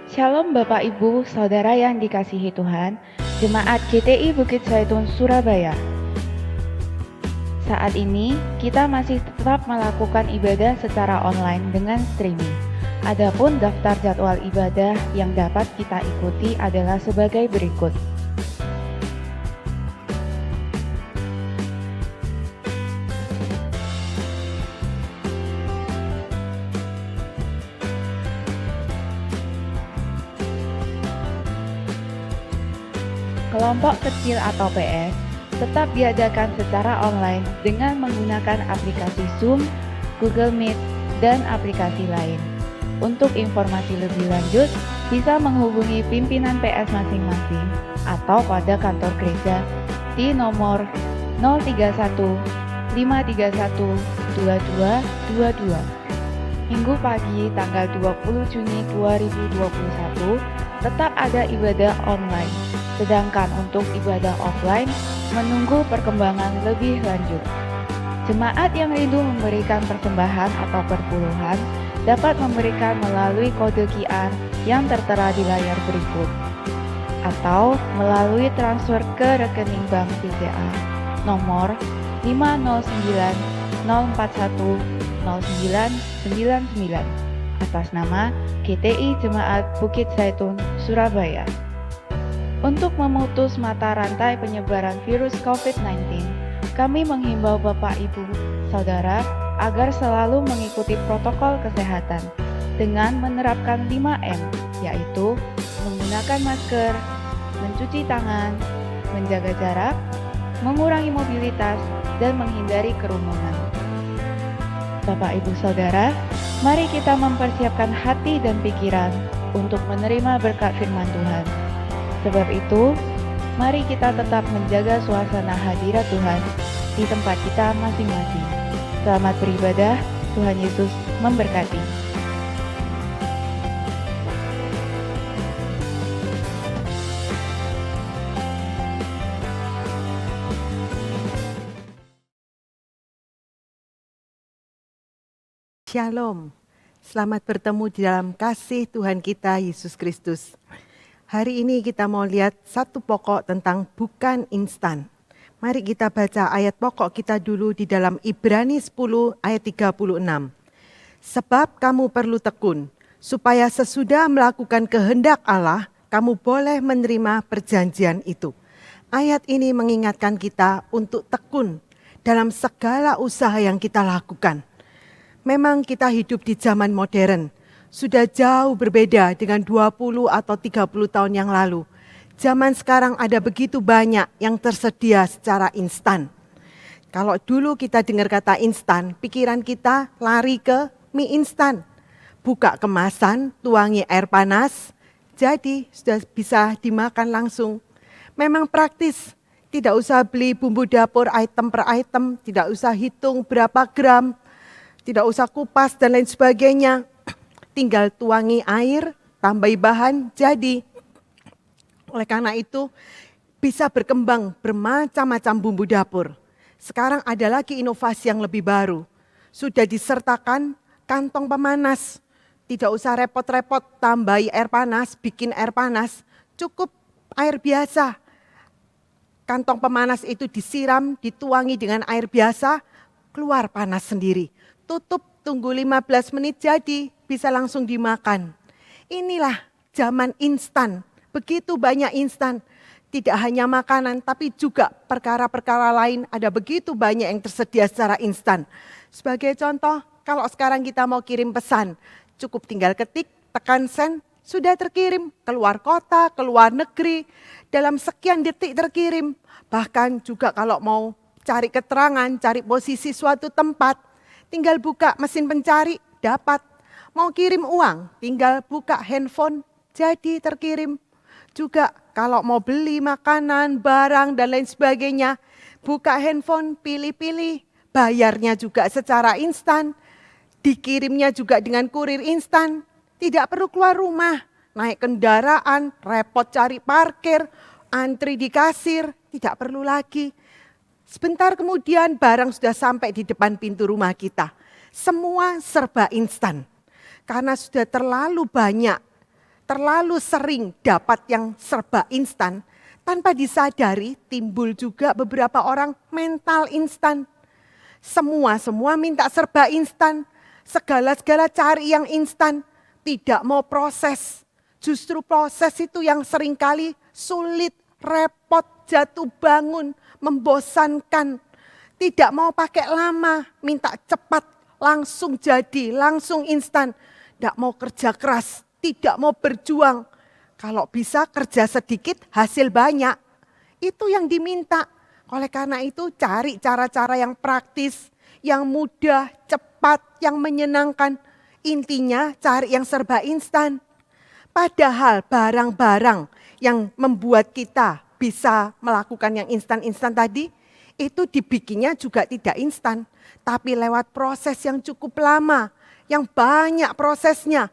Shalom Bapak Ibu, Saudara yang dikasihi Tuhan, Jemaat GTI Bukit Zaitun Surabaya. Saat ini, kita masih tetap melakukan ibadah secara online dengan streaming. Adapun daftar jadwal ibadah yang dapat kita ikuti adalah sebagai berikut. Kelompok kecil atau PS tetap diadakan secara online dengan menggunakan aplikasi Zoom, Google Meet, dan aplikasi lain. Untuk informasi lebih lanjut, bisa menghubungi pimpinan PS masing-masing atau pada kantor gereja di nomor 031 531 2222. Minggu pagi tanggal 20 Juni 2021 tetap ada ibadah online. Sedangkan untuk ibadah offline menunggu perkembangan lebih lanjut. Jemaat yang rindu memberikan persembahan atau perpuluhan dapat memberikan melalui kode QR yang tertera di layar berikut atau melalui transfer ke rekening bank BCA nomor 509410999 atas nama GTI Jemaat Bukit Zaitun Surabaya. Untuk memutus mata rantai penyebaran virus COVID-19, kami menghimbau Bapak, Ibu, Saudara agar selalu mengikuti protokol kesehatan dengan menerapkan 5M, yaitu menggunakan masker, mencuci tangan, menjaga jarak, mengurangi mobilitas, dan menghindari kerumunan. Bapak, Ibu, Saudara, mari kita mempersiapkan hati dan pikiran untuk menerima berkat firman Tuhan. Sebab itu, mari kita tetap menjaga suasana hadirat Tuhan di tempat kita masing-masing. Selamat beribadah, Tuhan Yesus memberkati. Shalom, selamat bertemu di dalam kasih Tuhan kita Yesus Kristus. Hari ini kita mau lihat satu pokok tentang bukan instan. Mari kita baca ayat pokok kita dulu di dalam Ibrani 10 ayat 36. Sebab kamu perlu tekun, supaya sesudah melakukan kehendak Allah, kamu boleh menerima perjanjian itu. Ayat ini mengingatkan kita untuk tekun dalam segala usaha yang kita lakukan. Memang kita hidup di zaman modern, sudah jauh berbeda dengan 20 atau 30 tahun yang lalu. Zaman sekarang ada begitu banyak yang tersedia secara instan. Kalau dulu kita dengar kata instan, pikiran kita lari ke mie instan. Buka kemasan, tuangi air panas, jadi sudah bisa dimakan langsung. Memang praktis, tidak usah beli bumbu dapur item per item, tidak usah hitung berapa gram, tidak usah kupas dan lain sebagainya. Tinggal tuangi air, tambahi bahan, jadi. Oleh karena itu, bisa berkembang bermacam-macam bumbu dapur. Sekarang ada lagi inovasi yang lebih baru. Sudah disertakan kantong pemanas. Tidak usah repot-repot tambahi air panas, bikin air panas. Cukup air biasa. Kantong pemanas itu disiram, dituangi dengan air biasa, keluar panas sendiri. Tutup, tunggu 15 menit jadi, bisa langsung dimakan. Inilah zaman instan, begitu banyak instan. Tidak hanya makanan, tapi juga perkara-perkara lain ada begitu banyak yang tersedia secara instan. Sebagai contoh, kalau sekarang kita mau kirim pesan, cukup tinggal ketik, tekan send, sudah terkirim. Keluar kota, keluar negeri, dalam sekian detik terkirim. Bahkan juga kalau mau cari keterangan, cari posisi suatu tempat, tinggal buka mesin pencari, dapat. Mau kirim uang, tinggal buka handphone, jadi terkirim. Juga kalau mau beli makanan, barang, dan lain sebagainya, buka handphone, pilih-pilih. Bayarnya juga secara instan, dikirimnya juga dengan kurir instan. Tidak perlu keluar rumah, naik kendaraan, repot cari parkir, antri di kasir, tidak perlu lagi. Sebentar kemudian barang sudah sampai di depan pintu rumah kita. Semua serba instan. Karena sudah terlalu banyak terlalu sering dapat yang serba instan, tanpa disadari timbul juga beberapa orang mental instan. Semua minta serba instan, segala cari yang instan, tidak mau proses. Justru proses itu yang seringkali sulit, repot, jatuh bangun, membosankan. Tidak mau pakai lama, minta cepat, langsung jadi, langsung instan. Tidak mau kerja keras, tidak mau berjuang. Kalau bisa kerja sedikit, hasil banyak. Itu yang diminta. Oleh karena itu cari cara-cara yang praktis, yang mudah, cepat, yang menyenangkan. Intinya cari yang serba instan. Padahal barang-barang yang membuat kita bisa melakukan yang instan-instan tadi, itu dibikinnya juga tidak instan. Tapi lewat proses yang cukup lama, yang banyak prosesnya.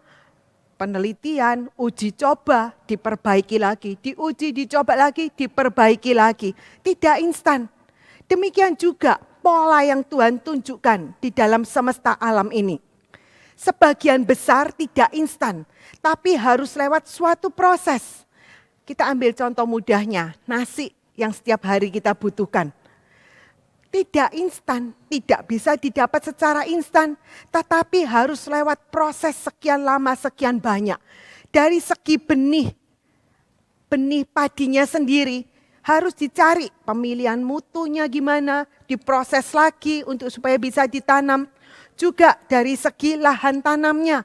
Penelitian, uji coba, diperbaiki lagi, diuji, dicoba lagi, diperbaiki lagi. Tidak instan. Demikian juga pola yang Tuhan tunjukkan di dalam semesta alam ini. Sebagian besar tidak instan, tapi harus lewat suatu proses. Kita ambil contoh mudahnya, nasi yang setiap hari kita butuhkan. Tidak instan, tidak bisa didapat secara instan, tetapi harus lewat proses sekian lama, sekian banyak. Dari segi benih padinya sendiri harus dicari pemilihan mutunya gimana, diproses lagi untuk supaya bisa ditanam. Juga dari segi lahan tanamnya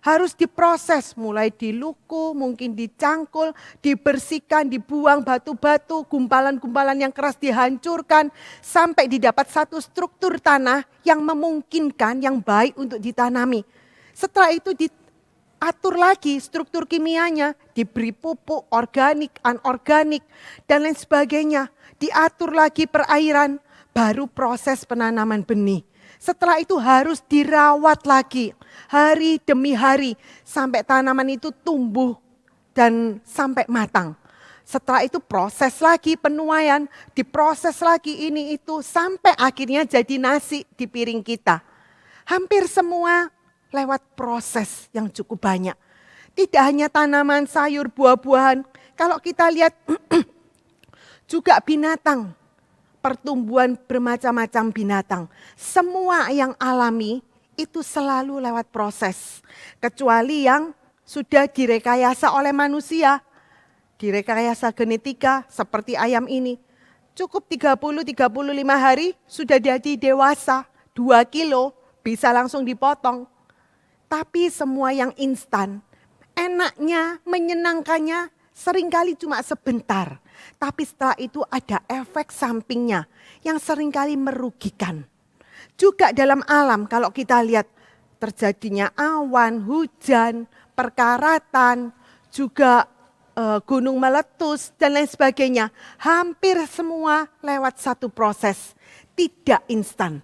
harus diproses, mulai diluku, mungkin dicangkul, dibersihkan, dibuang batu-batu, gumpalan-gumpalan yang keras dihancurkan, sampai didapat satu struktur tanah yang memungkinkan, yang baik untuk ditanami. Setelah itu diatur lagi struktur kimianya, diberi pupuk organik, anorganik, dan lain sebagainya. Diatur lagi perairan, baru proses penanaman benih. Setelah itu harus dirawat lagi hari demi hari sampai tanaman itu tumbuh dan sampai matang. Setelah itu proses lagi penuaian, diproses lagi ini itu sampai akhirnya jadi nasi di piring kita. Hampir semua lewat proses yang cukup banyak. Tidak hanya tanaman, sayur, buah-buahan. Kalau kita lihat juga binatang. Pertumbuhan bermacam-macam binatang. Semua yang alami itu selalu lewat proses. Kecuali yang sudah direkayasa oleh manusia. Direkayasa genetika seperti ayam ini. Cukup 30-35 hari sudah jadi dewasa. 2 kilo bisa langsung dipotong. Tapi semua yang instan, enaknya, menyenangkannya seringkali cuma sebentar. Tapi setelah itu ada efek sampingnya yang seringkali merugikan. Juga dalam alam kalau kita lihat terjadinya awan, hujan, perkaratan, juga gunung meletus dan lain sebagainya. Hampir semua lewat satu proses, tidak instan.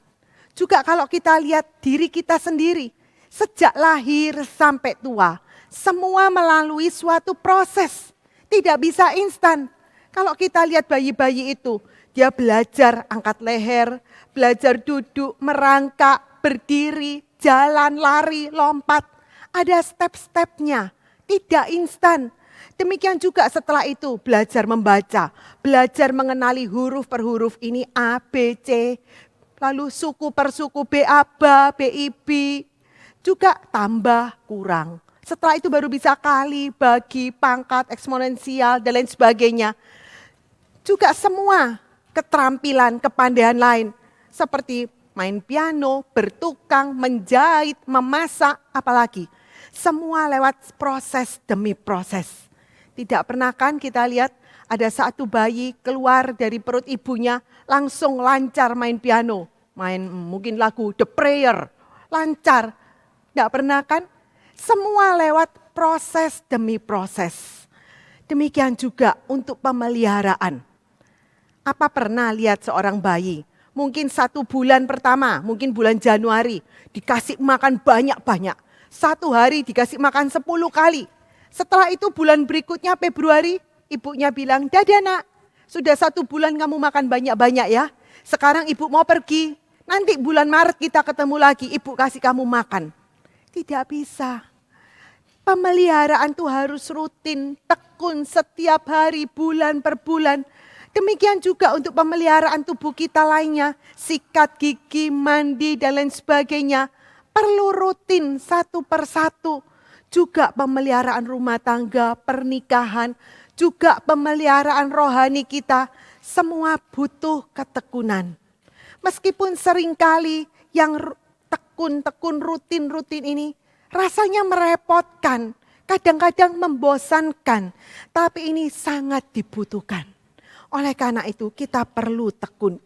Juga kalau kita lihat diri kita sendiri, sejak lahir sampai tua, semua melalui suatu proses, tidak bisa instan. Kalau kita lihat bayi-bayi itu, dia belajar angkat leher, belajar duduk, merangkak, berdiri, jalan, lari, lompat. Ada step-stepnya, tidak instan. Demikian juga setelah itu belajar membaca, belajar mengenali huruf per huruf ini A, B, C, lalu suku per suku B, A, B, B, I, B, juga tambah, kurang. Setelah itu baru bisa kali, bagi, pangkat, eksponensial, dan lain sebagainya. Juga semua keterampilan, kepandaian lain seperti main piano, bertukang, menjahit, memasak, apalagi. Semua lewat proses demi proses. Tidak pernah kan kita lihat ada satu bayi keluar dari perut ibunya langsung lancar main piano. Main mungkin lagu The Prayer, lancar. Tidak pernah kan? Semua lewat proses demi proses. Demikian juga untuk pemeliharaan. Apa pernah lihat seorang bayi, mungkin 1 bulan pertama, mungkin bulan Januari, dikasih makan banyak-banyak. 1 hari dikasih makan 10 kali. Setelah itu bulan berikutnya Februari, ibunya bilang, "Dadah nak, sudah 1 bulan kamu makan banyak-banyak ya. Sekarang ibu mau pergi, nanti bulan Maret kita ketemu lagi, ibu kasih kamu makan." Tidak bisa. Pemeliharaan itu harus rutin, tekun setiap hari, bulan per bulan. Demikian juga untuk pemeliharaan tubuh kita lainnya, sikat gigi, mandi, dan lain sebagainya. Perlu rutin satu per satu. Juga pemeliharaan rumah tangga, pernikahan, juga pemeliharaan rohani kita. Semua butuh ketekunan. Meskipun seringkali yang tekun-tekun rutin-rutin ini rasanya merepotkan, kadang-kadang membosankan, tapi ini sangat dibutuhkan. Oleh karena itu kita perlu tekun.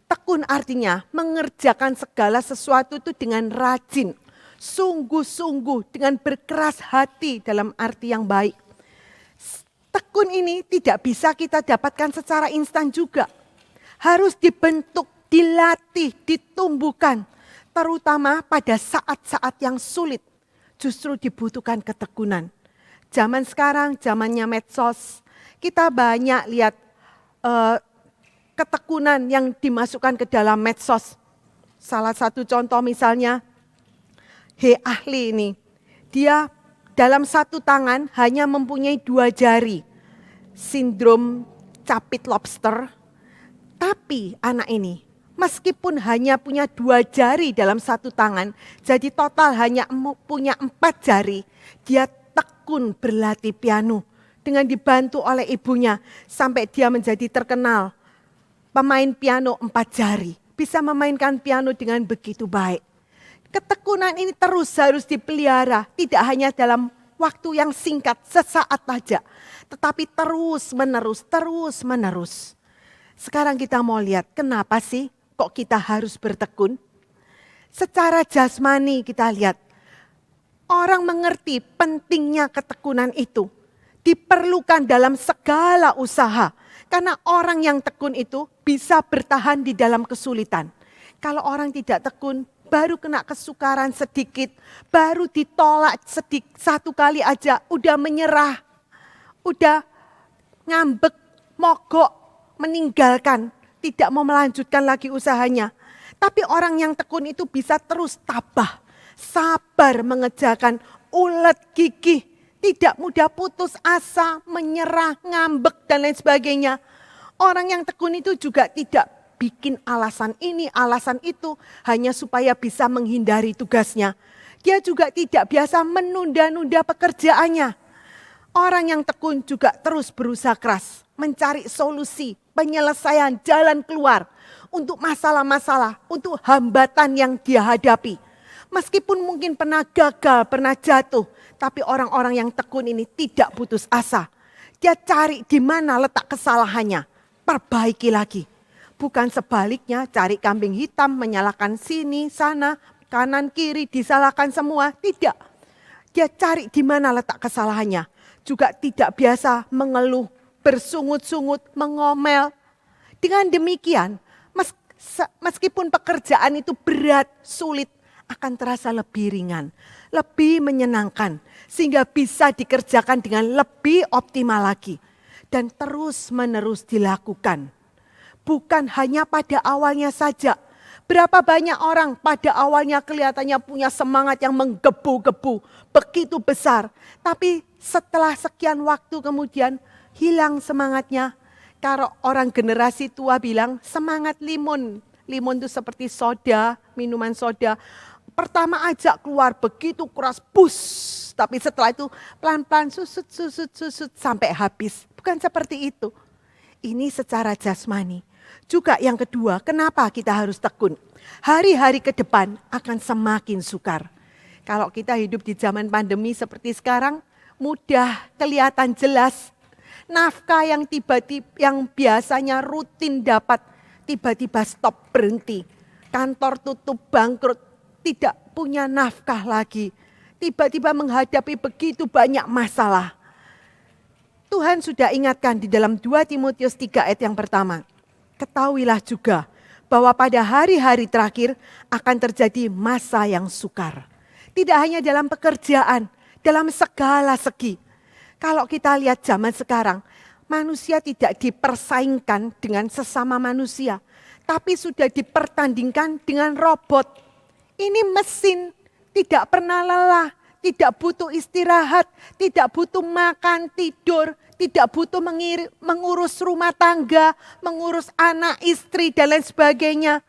Tekun artinya mengerjakan segala sesuatu itu dengan rajin, sungguh-sungguh, dengan berkeras hati dalam arti yang baik. Tekun ini tidak bisa kita dapatkan secara instan juga. Harus dibentuk, dilatih, ditumbuhkan. Terutama pada saat-saat yang sulit. Justru dibutuhkan ketekunan. Zaman sekarang, zamannya medsos. Kita banyak lihat ketekunan yang dimasukkan ke dalam medsos. Salah satu contoh misalnya, Ahli ini. Dia dalam satu tangan hanya mempunyai 2 jari. Sindrom capit lobster. Tapi anak ini meskipun hanya punya 2 jari dalam satu tangan, jadi total hanya punya 4 jari, dia tekun berlatih piano dengan dibantu oleh ibunya sampai dia menjadi terkenal. Pemain piano 4 jari, bisa memainkan piano dengan begitu baik. Ketekunan ini terus harus dipelihara, tidak hanya dalam waktu yang singkat, sesaat saja, tetapi terus menerus. Sekarang kita mau lihat kenapa sih kok kita harus bertekun? Secara jasmani kita lihat, orang mengerti pentingnya ketekunan itu. Diperlukan dalam segala usaha. Karena orang yang tekun itu bisa bertahan di dalam kesulitan. Kalau orang tidak tekun, baru kena kesukaran sedikit, baru ditolak satu kali aja, udah menyerah, udah ngambek, mogok, meninggalkan, tidak mau melanjutkan lagi usahanya. Tapi orang yang tekun itu bisa terus tabah, sabar mengerjakan, ulet gigih, tidak mudah putus asa, menyerah, ngambek dan lain sebagainya. Orang yang tekun itu juga tidak bikin alasan ini, alasan itu hanya supaya bisa menghindari tugasnya. Dia juga tidak biasa menunda-nunda pekerjaannya. Orang yang tekun juga terus berusaha keras mencari solusi, penyelesaian, jalan keluar untuk masalah-masalah, untuk hambatan yang dia hadapi. Meskipun mungkin pernah gagal, pernah jatuh, tapi orang-orang yang tekun ini tidak putus asa. Dia cari di mana letak kesalahannya, perbaiki lagi. Bukan sebaliknya cari kambing hitam, menyalahkan sini, sana, kanan, kiri, disalahkan semua. Tidak. Dia cari di mana letak kesalahannya. Juga tidak biasa mengeluh, bersungut-sungut, mengomel. Dengan demikian, meskipun pekerjaan itu berat, sulit, akan terasa lebih ringan, lebih menyenangkan. Sehingga bisa dikerjakan dengan lebih optimal lagi. Dan terus-menerus dilakukan. Bukan hanya pada awalnya saja. Berapa banyak orang pada awalnya kelihatannya punya semangat yang menggebu-gebu, begitu besar. Tapi setelah sekian waktu kemudian hilang semangatnya. Kalau orang generasi tua bilang semangat limun. Limun itu seperti soda, minuman soda. Pertama ajak keluar begitu keras, bus. Tapi setelah itu pelan-pelan susut sampai habis. Bukan seperti itu. Ini secara jasmani. Juga yang kedua, kenapa kita harus tekun? Hari-hari ke depan akan semakin sukar. Kalau kita hidup di zaman pandemi seperti sekarang, mudah kelihatan jelas. Nafkah yang yang biasanya rutin dapat, tiba-tiba stop, berhenti. Kantor tutup, bangkrut, tidak punya nafkah lagi. Tiba-tiba menghadapi begitu banyak masalah. Tuhan sudah ingatkan di dalam 2 Timotius 3 ayat yang pertama. Ketahuilah juga bahwa pada hari-hari terakhir akan terjadi masa yang sukar. Tidak hanya dalam pekerjaan, dalam segala segi. Kalau kita lihat zaman sekarang, manusia tidak dipersaingkan dengan sesama manusia. Tapi sudah dipertandingkan dengan robot. Ini mesin, tidak pernah lelah, tidak butuh istirahat, tidak butuh makan, tidur, tidak butuh mengurus rumah tangga, mengurus anak, istri, dan lain sebagainya.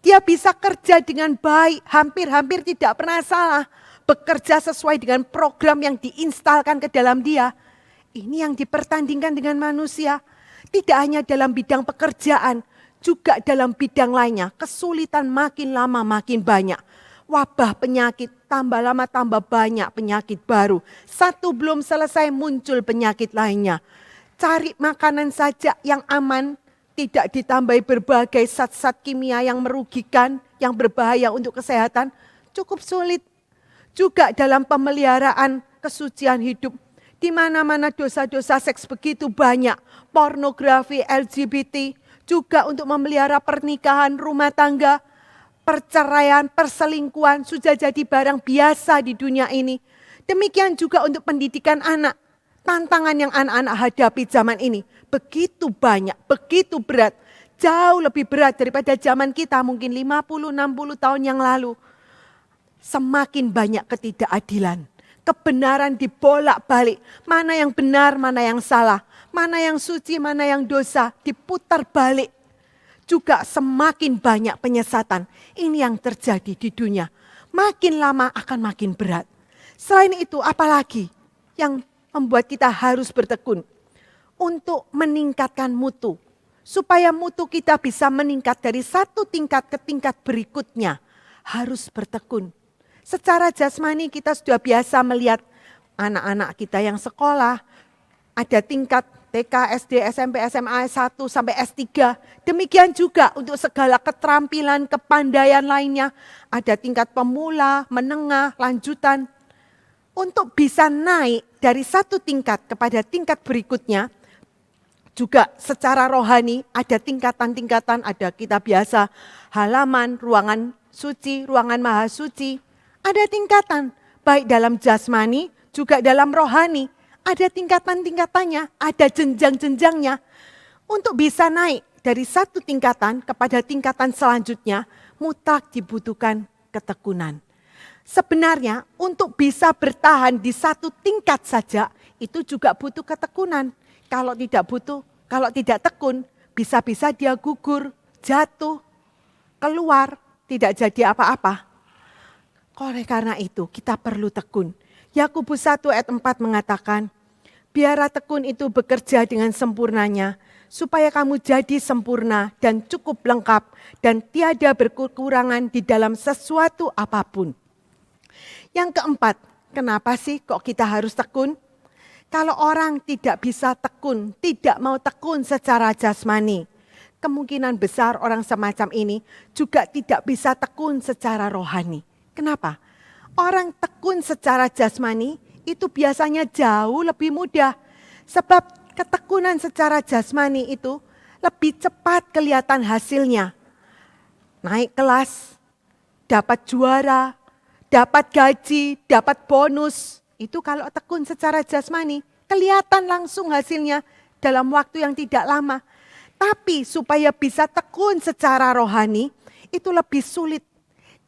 Dia bisa kerja dengan baik, hampir-hampir tidak pernah salah. Bekerja sesuai dengan program yang diinstalkan ke dalam dia. Ini yang dipertandingkan dengan manusia. Tidak hanya dalam bidang pekerjaan, juga dalam bidang lainnya. Kesulitan makin lama makin banyak. Wabah penyakit, tambah lama tambah banyak penyakit baru. Satu belum selesai muncul penyakit lainnya. Cari makanan saja yang aman, tidak ditambahi berbagai zat-zat kimia yang merugikan, yang berbahaya untuk kesehatan, cukup sulit. Juga dalam pemeliharaan kesucian hidup, di mana-mana dosa-dosa seks begitu banyak, pornografi, LGBT, juga untuk memelihara pernikahan, rumah tangga, perceraian, perselingkuhan sudah jadi barang biasa di dunia ini. Demikian juga untuk pendidikan anak. Tantangan yang anak-anak hadapi zaman ini begitu banyak, begitu berat. Jauh lebih berat daripada zaman kita mungkin 50-60 tahun yang lalu. Semakin banyak ketidakadilan. Kebenaran dibolak-balik. Mana yang benar, mana yang salah. Mana yang suci, mana yang dosa. Diputar balik. Juga semakin banyak penyesatan. Ini yang terjadi di dunia. Makin lama akan makin berat. Selain itu apalagi yang membuat kita harus bertekun untuk meningkatkan mutu. Supaya mutu kita bisa meningkat dari satu tingkat ke tingkat berikutnya. Harus bertekun. Secara jasmani kita sudah biasa melihat anak-anak kita yang sekolah. Ada tingkat TK, SD, SMP, SMA, S1 sampai S3. Demikian juga untuk segala keterampilan, kepandaian lainnya. Ada tingkat pemula, menengah, lanjutan. Untuk bisa naik dari satu tingkat kepada tingkat berikutnya, juga secara rohani ada tingkatan-tingkatan, ada kita biasa halaman, ruangan suci, ruangan maha suci. Ada tingkatan, baik dalam jasmani juga dalam rohani. Ada tingkatan-tingkatannya, ada jenjang-jenjangnya. Untuk bisa naik dari satu tingkatan kepada tingkatan selanjutnya, mutlak dibutuhkan ketekunan. Sebenarnya untuk bisa bertahan di satu tingkat saja, itu juga butuh ketekunan. Kalau tidak tekun, bisa-bisa dia gugur, jatuh, keluar, tidak jadi apa-apa. Oleh karena itu kita perlu tekun. Yakobus 1 ayat 4 mengatakan, biarlah tekun itu bekerja dengan sempurnanya, supaya kamu jadi sempurna dan cukup lengkap dan tiada berkekurangan di dalam sesuatu apapun. Yang keempat, kenapa sih kok kita harus tekun? Kalau orang tidak bisa tekun, tidak mau tekun secara jasmani, kemungkinan besar orang semacam ini juga tidak bisa tekun secara rohani. Kenapa? Orang tekun secara jasmani itu biasanya jauh lebih mudah. Sebab ketekunan secara jasmani itu lebih cepat kelihatan hasilnya. Naik kelas, dapat juara, dapat gaji, dapat bonus. Itu kalau tekun secara jasmani, kelihatan langsung hasilnya dalam waktu yang tidak lama. Tapi supaya bisa tekun secara rohani, itu lebih sulit.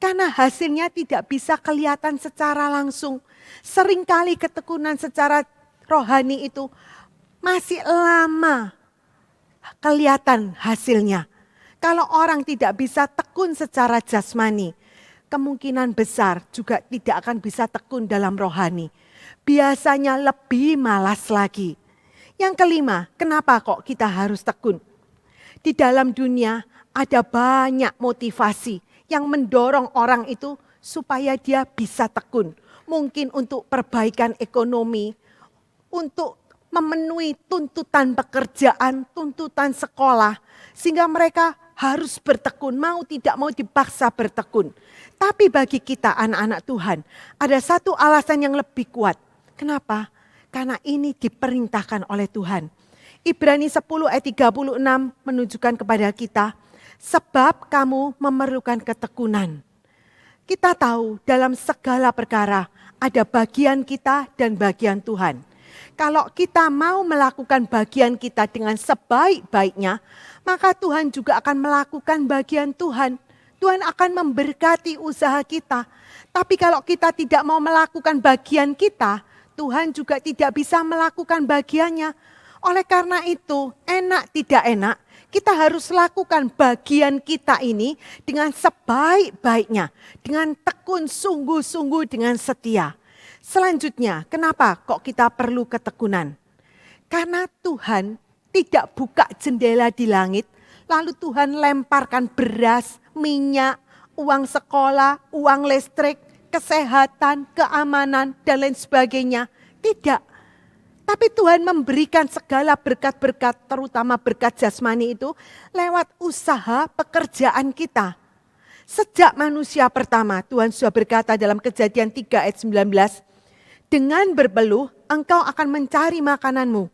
Karena hasilnya tidak bisa kelihatan secara langsung. Seringkali ketekunan secara rohani itu masih lama kelihatan hasilnya. Kalau orang tidak bisa tekun secara jasmani, kemungkinan besar juga tidak akan bisa tekun dalam rohani. Biasanya lebih malas lagi. Yang kelima, kenapa kok kita harus tekun? Di dalam dunia ada banyak motivasi yang mendorong orang itu supaya dia bisa tekun. Mungkin untuk perbaikan ekonomi, untuk memenuhi tuntutan pekerjaan, tuntutan sekolah. Sehingga mereka harus bertekun, mau tidak mau dipaksa bertekun. Tapi bagi kita anak-anak Tuhan, ada satu alasan yang lebih kuat. Kenapa? Karena ini diperintahkan oleh Tuhan. Ibrani 10 ayat 36 menunjukkan kepada kita, sebab kamu memerlukan ketekunan. Kita tahu dalam segala perkara ada bagian kita dan bagian Tuhan. Kalau kita mau melakukan bagian kita dengan sebaik-baiknya, maka Tuhan juga akan melakukan bagian Tuhan. Tuhan akan memberkati usaha kita. Tapi kalau kita tidak mau melakukan bagian kita, Tuhan juga tidak bisa melakukan bagiannya. Oleh karena itu, enak tidak enak, kita harus lakukan bagian kita ini dengan sebaik-baiknya. Dengan tekun, sungguh-sungguh, dengan setia. Selanjutnya, kenapa kok kita perlu ketekunan? Karena Tuhan tidak buka jendela di langit, lalu Tuhan lemparkan beras, minyak, uang sekolah, uang listrik, kesehatan, keamanan, dan lain sebagainya. Tidak. Tapi Tuhan memberikan segala berkat-berkat, terutama berkat jasmani itu, lewat usaha pekerjaan kita. Sejak manusia pertama, Tuhan sudah berkata dalam Kejadian 3 ayat 19, dengan berpeluh engkau akan mencari makananmu.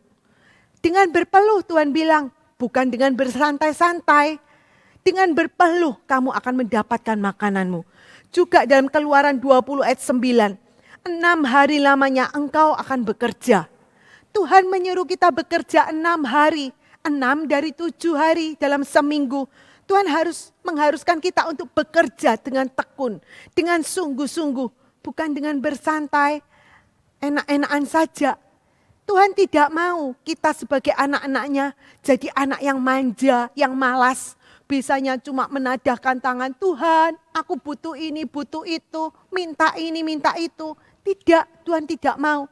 Dengan berpeluh Tuhan bilang, bukan dengan bersantai-santai. Dengan berpeluh kamu akan mendapatkan makananmu. Juga dalam Keluaran 20 ayat 9. 6 hari lamanya engkau akan bekerja. Tuhan menyuruh kita bekerja 6 hari. 6 dari 7 hari dalam seminggu. Tuhan mengharuskan kita untuk bekerja dengan tekun. Dengan sungguh-sungguh. Bukan dengan bersantai. Enak-enakan saja. Tuhan tidak mau kita sebagai anak-anaknya jadi anak yang manja, yang malas. Bisanya cuma menadahkan tangan, Tuhan aku butuh ini, butuh itu, minta ini, minta itu. Tidak, Tuhan tidak mau.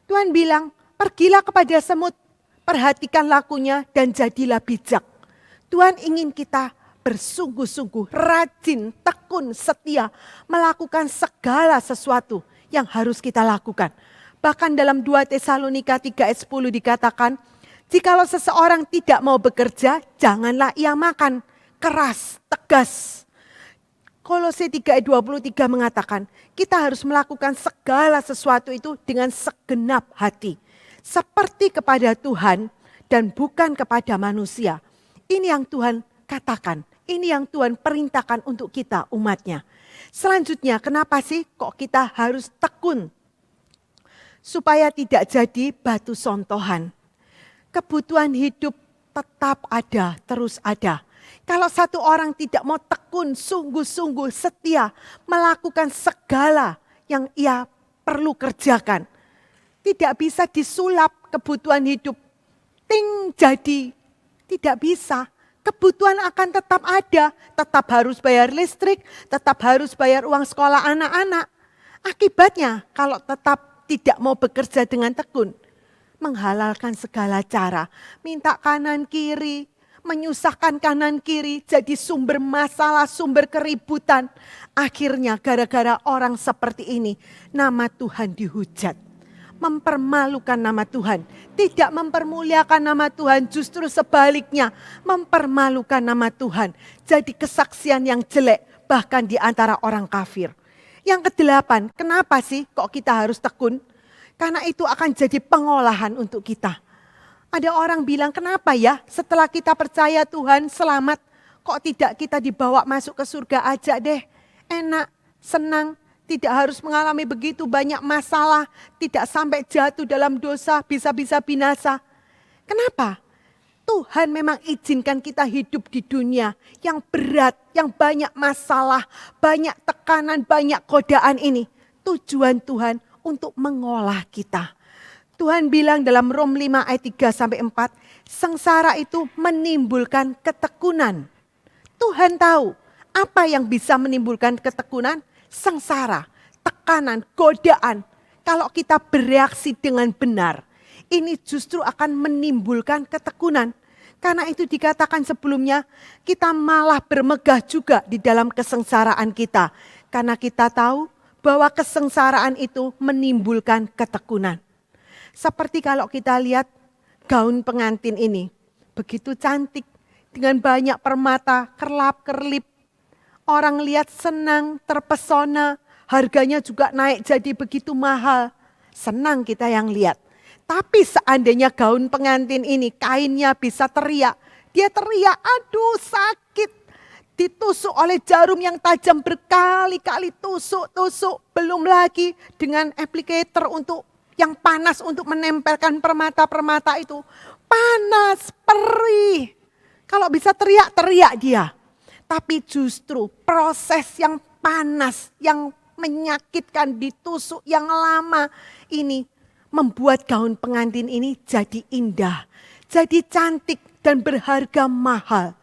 Tuhan bilang, pergilah kepada semut, perhatikan lakunya dan jadilah bijak. Tuhan ingin kita bersungguh-sungguh, rajin, tekun, setia, melakukan segala sesuatu yang harus kita lakukan. Bahkan dalam 2 Tesalonika 3 ayat 10 dikatakan, jikalau seseorang tidak mau bekerja, janganlah ia makan. Keras, tegas. Kolose 3 ayat 23 mengatakan, kita harus melakukan segala sesuatu itu dengan segenap hati. Seperti kepada Tuhan dan bukan kepada manusia. Ini yang Tuhan katakan, ini yang Tuhan perintahkan untuk kita umatnya. Selanjutnya, kenapa sih kok kita harus tekun? Supaya tidak jadi batu sontohan. Kebutuhan hidup tetap ada, terus ada. Kalau satu orang tidak mau tekun, sungguh-sungguh setia, melakukan segala yang ia perlu kerjakan. Tidak bisa disulap kebutuhan hidup. Ting jadi, tidak bisa. Kebutuhan akan tetap ada, tetap harus bayar listrik, tetap harus bayar uang sekolah anak-anak. Akibatnya kalau tetap tidak mau bekerja dengan tekun, menghalalkan segala cara, minta kanan kiri, menyusahkan kanan kiri, jadi sumber masalah, sumber keributan. Akhirnya gara-gara orang seperti ini, nama Tuhan dihujat. Mempermalukan nama Tuhan, tidak mempermuliakan nama Tuhan, justru sebaliknya mempermalukan nama Tuhan. Jadi kesaksian yang jelek bahkan di antara orang kafir. Yang ke-8, kenapa sih kok kita harus tekun? Karena itu akan jadi pengolahan untuk kita. Ada orang bilang, kenapa ya setelah kita percaya Tuhan selamat, kok tidak kita dibawa masuk ke surga aja deh. Enak, senang, tidak harus mengalami begitu banyak masalah, tidak sampai jatuh dalam dosa, bisa-bisa binasa. Kenapa? Tuhan memang izinkan kita hidup di dunia yang berat, yang banyak masalah, banyak tekanan, banyak godaan ini. Tujuan Tuhan untuk mengolah kita. Tuhan bilang dalam Rom 5 ayat 3-4, sengsara itu menimbulkan ketekunan. Tuhan tahu apa yang bisa menimbulkan ketekunan, sengsara, tekanan, godaan. Kalau kita bereaksi dengan benar, ini justru akan menimbulkan ketekunan. Karena itu dikatakan sebelumnya, kita malah bermegah juga di dalam kesengsaraan kita. Karena kita tahu bahwa kesengsaraan itu menimbulkan ketekunan. Seperti kalau kita lihat gaun pengantin ini, begitu cantik, dengan banyak permata, kerlap-kerlip. Orang lihat senang, terpesona, harganya juga naik jadi begitu mahal. Senang kita yang lihat. Tapi seandainya gaun pengantin ini, kainnya bisa teriak. Dia teriak, aduh sakit. Ditusuk oleh jarum yang tajam berkali-kali tusuk. Belum lagi dengan applicator untuk yang panas untuk menempelkan permata-permata itu. Panas, perih. Kalau bisa teriak dia. Tapi justru proses yang panas, yang menyakitkan, ditusuk yang lama ini membuat gaun pengantin ini jadi indah, jadi cantik dan berharga mahal.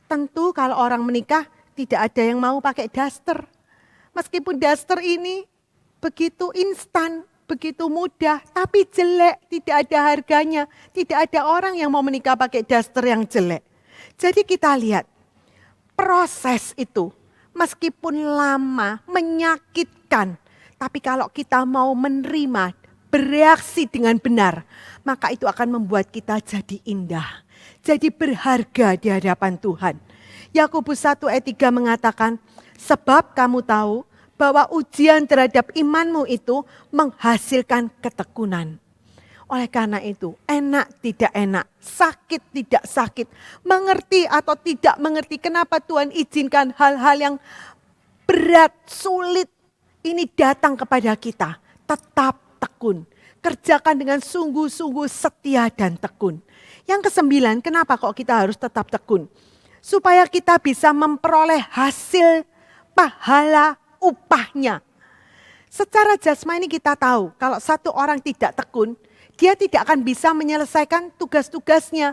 Tentu kalau orang menikah tidak ada yang mau pakai daster. Meskipun daster ini begitu instan, begitu mudah, tapi jelek, tidak ada harganya. Tidak ada orang yang mau menikah pakai daster yang jelek. Jadi kita lihat, proses itu meskipun lama, menyakitkan, tapi kalau kita mau menerima, bereaksi dengan benar, maka itu akan membuat kita jadi indah, jadi berharga di hadapan Tuhan. Yakobus 1 ayat 3 mengatakan, sebab kamu tahu bahwa ujian terhadap imanmu itu menghasilkan ketekunan. Oleh karena itu, enak tidak enak, sakit tidak sakit, mengerti atau tidak mengerti kenapa Tuhan izinkan hal-hal yang berat, sulit ini datang kepada kita. Tetap tekun, kerjakan dengan sungguh-sungguh setia dan tekun. Yang ke-9, kenapa kok kita harus tetap tekun? Supaya kita bisa memperoleh hasil pahala upahnya. Secara jasmani kita tahu kalau satu orang tidak tekun, dia tidak akan bisa menyelesaikan tugas-tugasnya.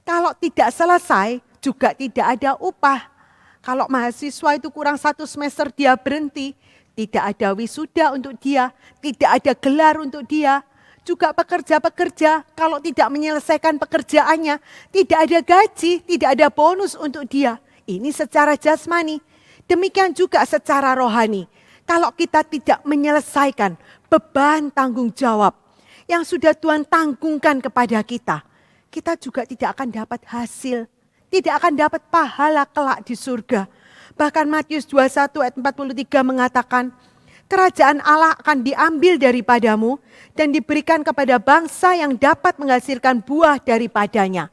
Kalau tidak selesai, juga tidak ada upah. Kalau mahasiswa itu kurang 1 semester dia berhenti, tidak ada wisuda untuk dia, tidak ada gelar untuk dia. Juga pekerja-pekerja kalau tidak menyelesaikan pekerjaannya, tidak ada gaji, tidak ada bonus untuk dia. Ini secara jasmani. Demikian juga secara rohani. Kalau kita tidak menyelesaikan beban tanggung jawab yang sudah Tuhan tanggungkan kepada kita, kita juga tidak akan dapat hasil, tidak akan dapat pahala kelak di surga. Bahkan Matius 21 ayat 43 mengatakan, kerajaan Allah akan diambil daripadamu dan diberikan kepada bangsa yang dapat menghasilkan buah daripadanya.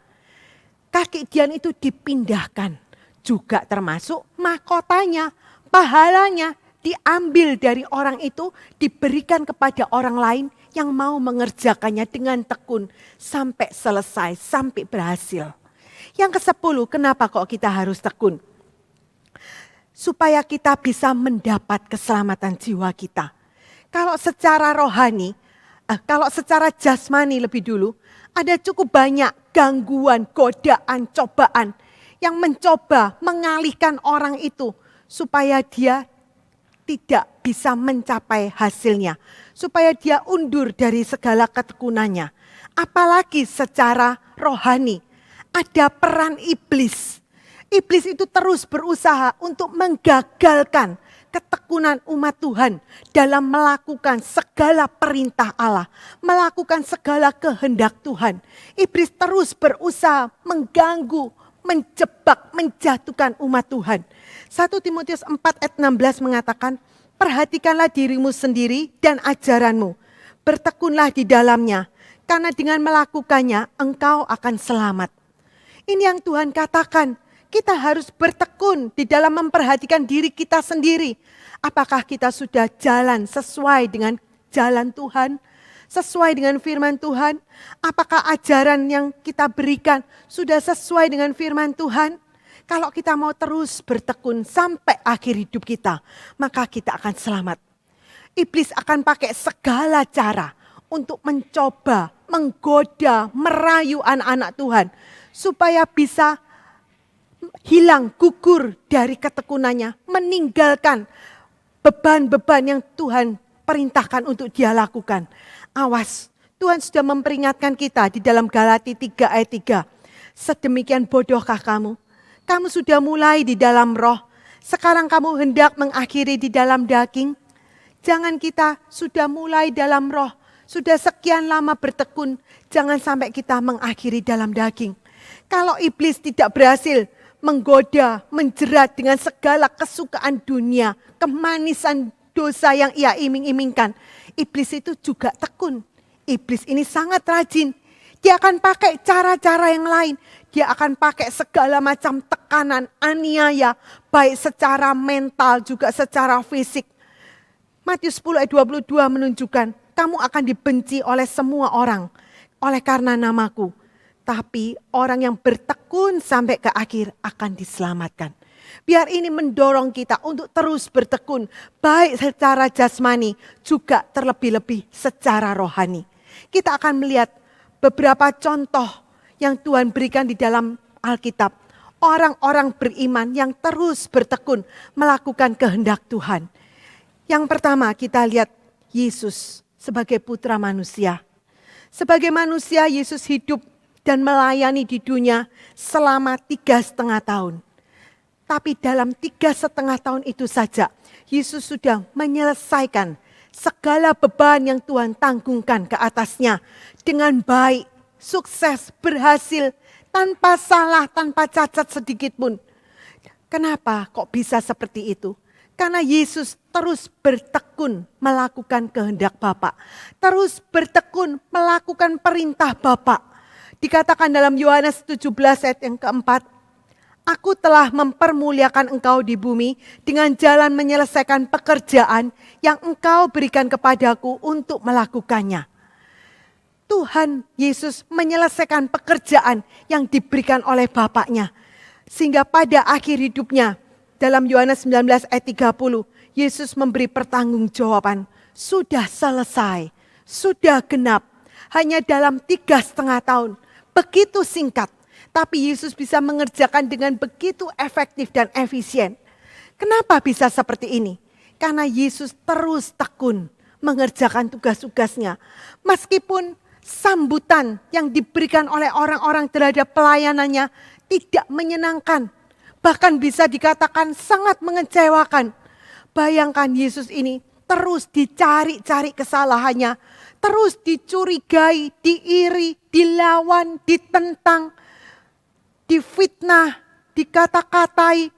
Kaki Dian itu dipindahkan, juga termasuk mahkotanya, pahalanya diambil dari orang itu, diberikan kepada orang lain yang mau mengerjakannya dengan tekun sampai selesai, sampai berhasil. Yang ke-10, kenapa kok kita harus tekun? Supaya kita bisa mendapat keselamatan jiwa kita. Kalau secara rohani, kalau secara jasmani lebih dulu, ada cukup banyak gangguan, godaan, cobaan yang mencoba mengalihkan orang itu supaya dia tidak bisa mencapai hasilnya, supaya dia undur dari segala ketekunannya. Apalagi secara rohani, ada peran iblis. Iblis itu terus berusaha untuk menggagalkan ketekunan umat Tuhan dalam melakukan segala perintah Allah, melakukan segala kehendak Tuhan. Iblis terus berusaha mengganggu, menjebak, menjatuhkan umat Tuhan. 1 Timotius 4 ayat 16 mengatakan, perhatikanlah dirimu sendiri dan ajaranmu, bertekunlah di dalamnya, karena dengan melakukannya engkau akan selamat. Ini yang Tuhan katakan, kita harus bertekun di dalam memperhatikan diri kita sendiri. Apakah kita sudah jalan sesuai dengan jalan Tuhan, sesuai dengan firman Tuhan? Apakah ajaran yang kita berikan sudah sesuai dengan firman Tuhan? Kalau kita mau terus bertekun sampai akhir hidup kita, maka kita akan selamat. Iblis akan pakai segala cara untuk mencoba, menggoda, merayu anak-anak Tuhan, supaya bisa hilang, gugur dari ketekunannya, meninggalkan beban-beban yang Tuhan perintahkan untuk dia lakukan. Awas, Tuhan sudah memperingatkan kita di dalam Galati 3 ayat 3. Sedemikian bodohkah kamu? Kamu sudah mulai di dalam roh, sekarang kamu hendak mengakhiri di dalam daging. Jangan kita sudah mulai dalam roh, sudah sekian lama bertekun, jangan sampai kita mengakhiri dalam daging. Kalau iblis tidak berhasil menggoda, menjerat dengan segala kesukaan dunia, kemanisan dosa yang ia iming-imingkan, iblis itu juga tekun. Iblis ini sangat rajin. Dia akan pakai cara-cara yang lain. Dia akan pakai segala macam tekanan, aniaya, baik secara mental juga secara fisik. Matius 10 ayat 22 menunjukkan, kamu akan dibenci oleh semua orang oleh karena namaku. Tapi orang yang bertekun sampai ke akhir akan diselamatkan. Biar ini mendorong kita untuk terus bertekun, baik secara jasmani juga terlebih-lebih secara rohani. Kita akan melihat beberapa contoh yang Tuhan berikan di dalam Alkitab. Orang-orang beriman yang terus bertekun melakukan kehendak Tuhan. Yang pertama kita lihat Yesus sebagai putra manusia. Sebagai manusia Yesus hidup dan melayani di dunia selama 3,5 tahun. Tapi dalam 3,5 tahun itu saja, Yesus sudah menyelesaikan segala beban yang Tuhan tanggungkan ke atasnya dengan baik, sukses, berhasil, tanpa salah, tanpa cacat sedikit pun. Kenapa kok bisa seperti itu? Karena Yesus terus bertekun melakukan kehendak Bapa, terus bertekun melakukan perintah Bapa. Dikatakan dalam Yohanes 17 ayat yang keempat, Aku telah mempermuliakan engkau di bumi dengan jalan menyelesaikan pekerjaan yang engkau berikan kepadaku untuk melakukannya. Tuhan Yesus menyelesaikan pekerjaan yang diberikan oleh Bapaknya. Sehingga pada akhir hidupnya, dalam Yohanes 19 ayat 30, Yesus memberi pertanggungjawaban, sudah selesai, sudah genap, hanya dalam 3,5 tahun, begitu singkat. Tapi Yesus bisa mengerjakan dengan begitu efektif dan efisien. Kenapa bisa seperti ini? Karena Yesus terus tekun mengerjakan tugas-tugasnya. Meskipun sambutan yang diberikan oleh orang-orang terhadap pelayanannya tidak menyenangkan. Bahkan bisa dikatakan sangat mengecewakan. Bayangkan Yesus ini terus dicari-cari kesalahannya. Terus dicurigai, diiri, dilawan, ditentang, difitnah, dikata-katai,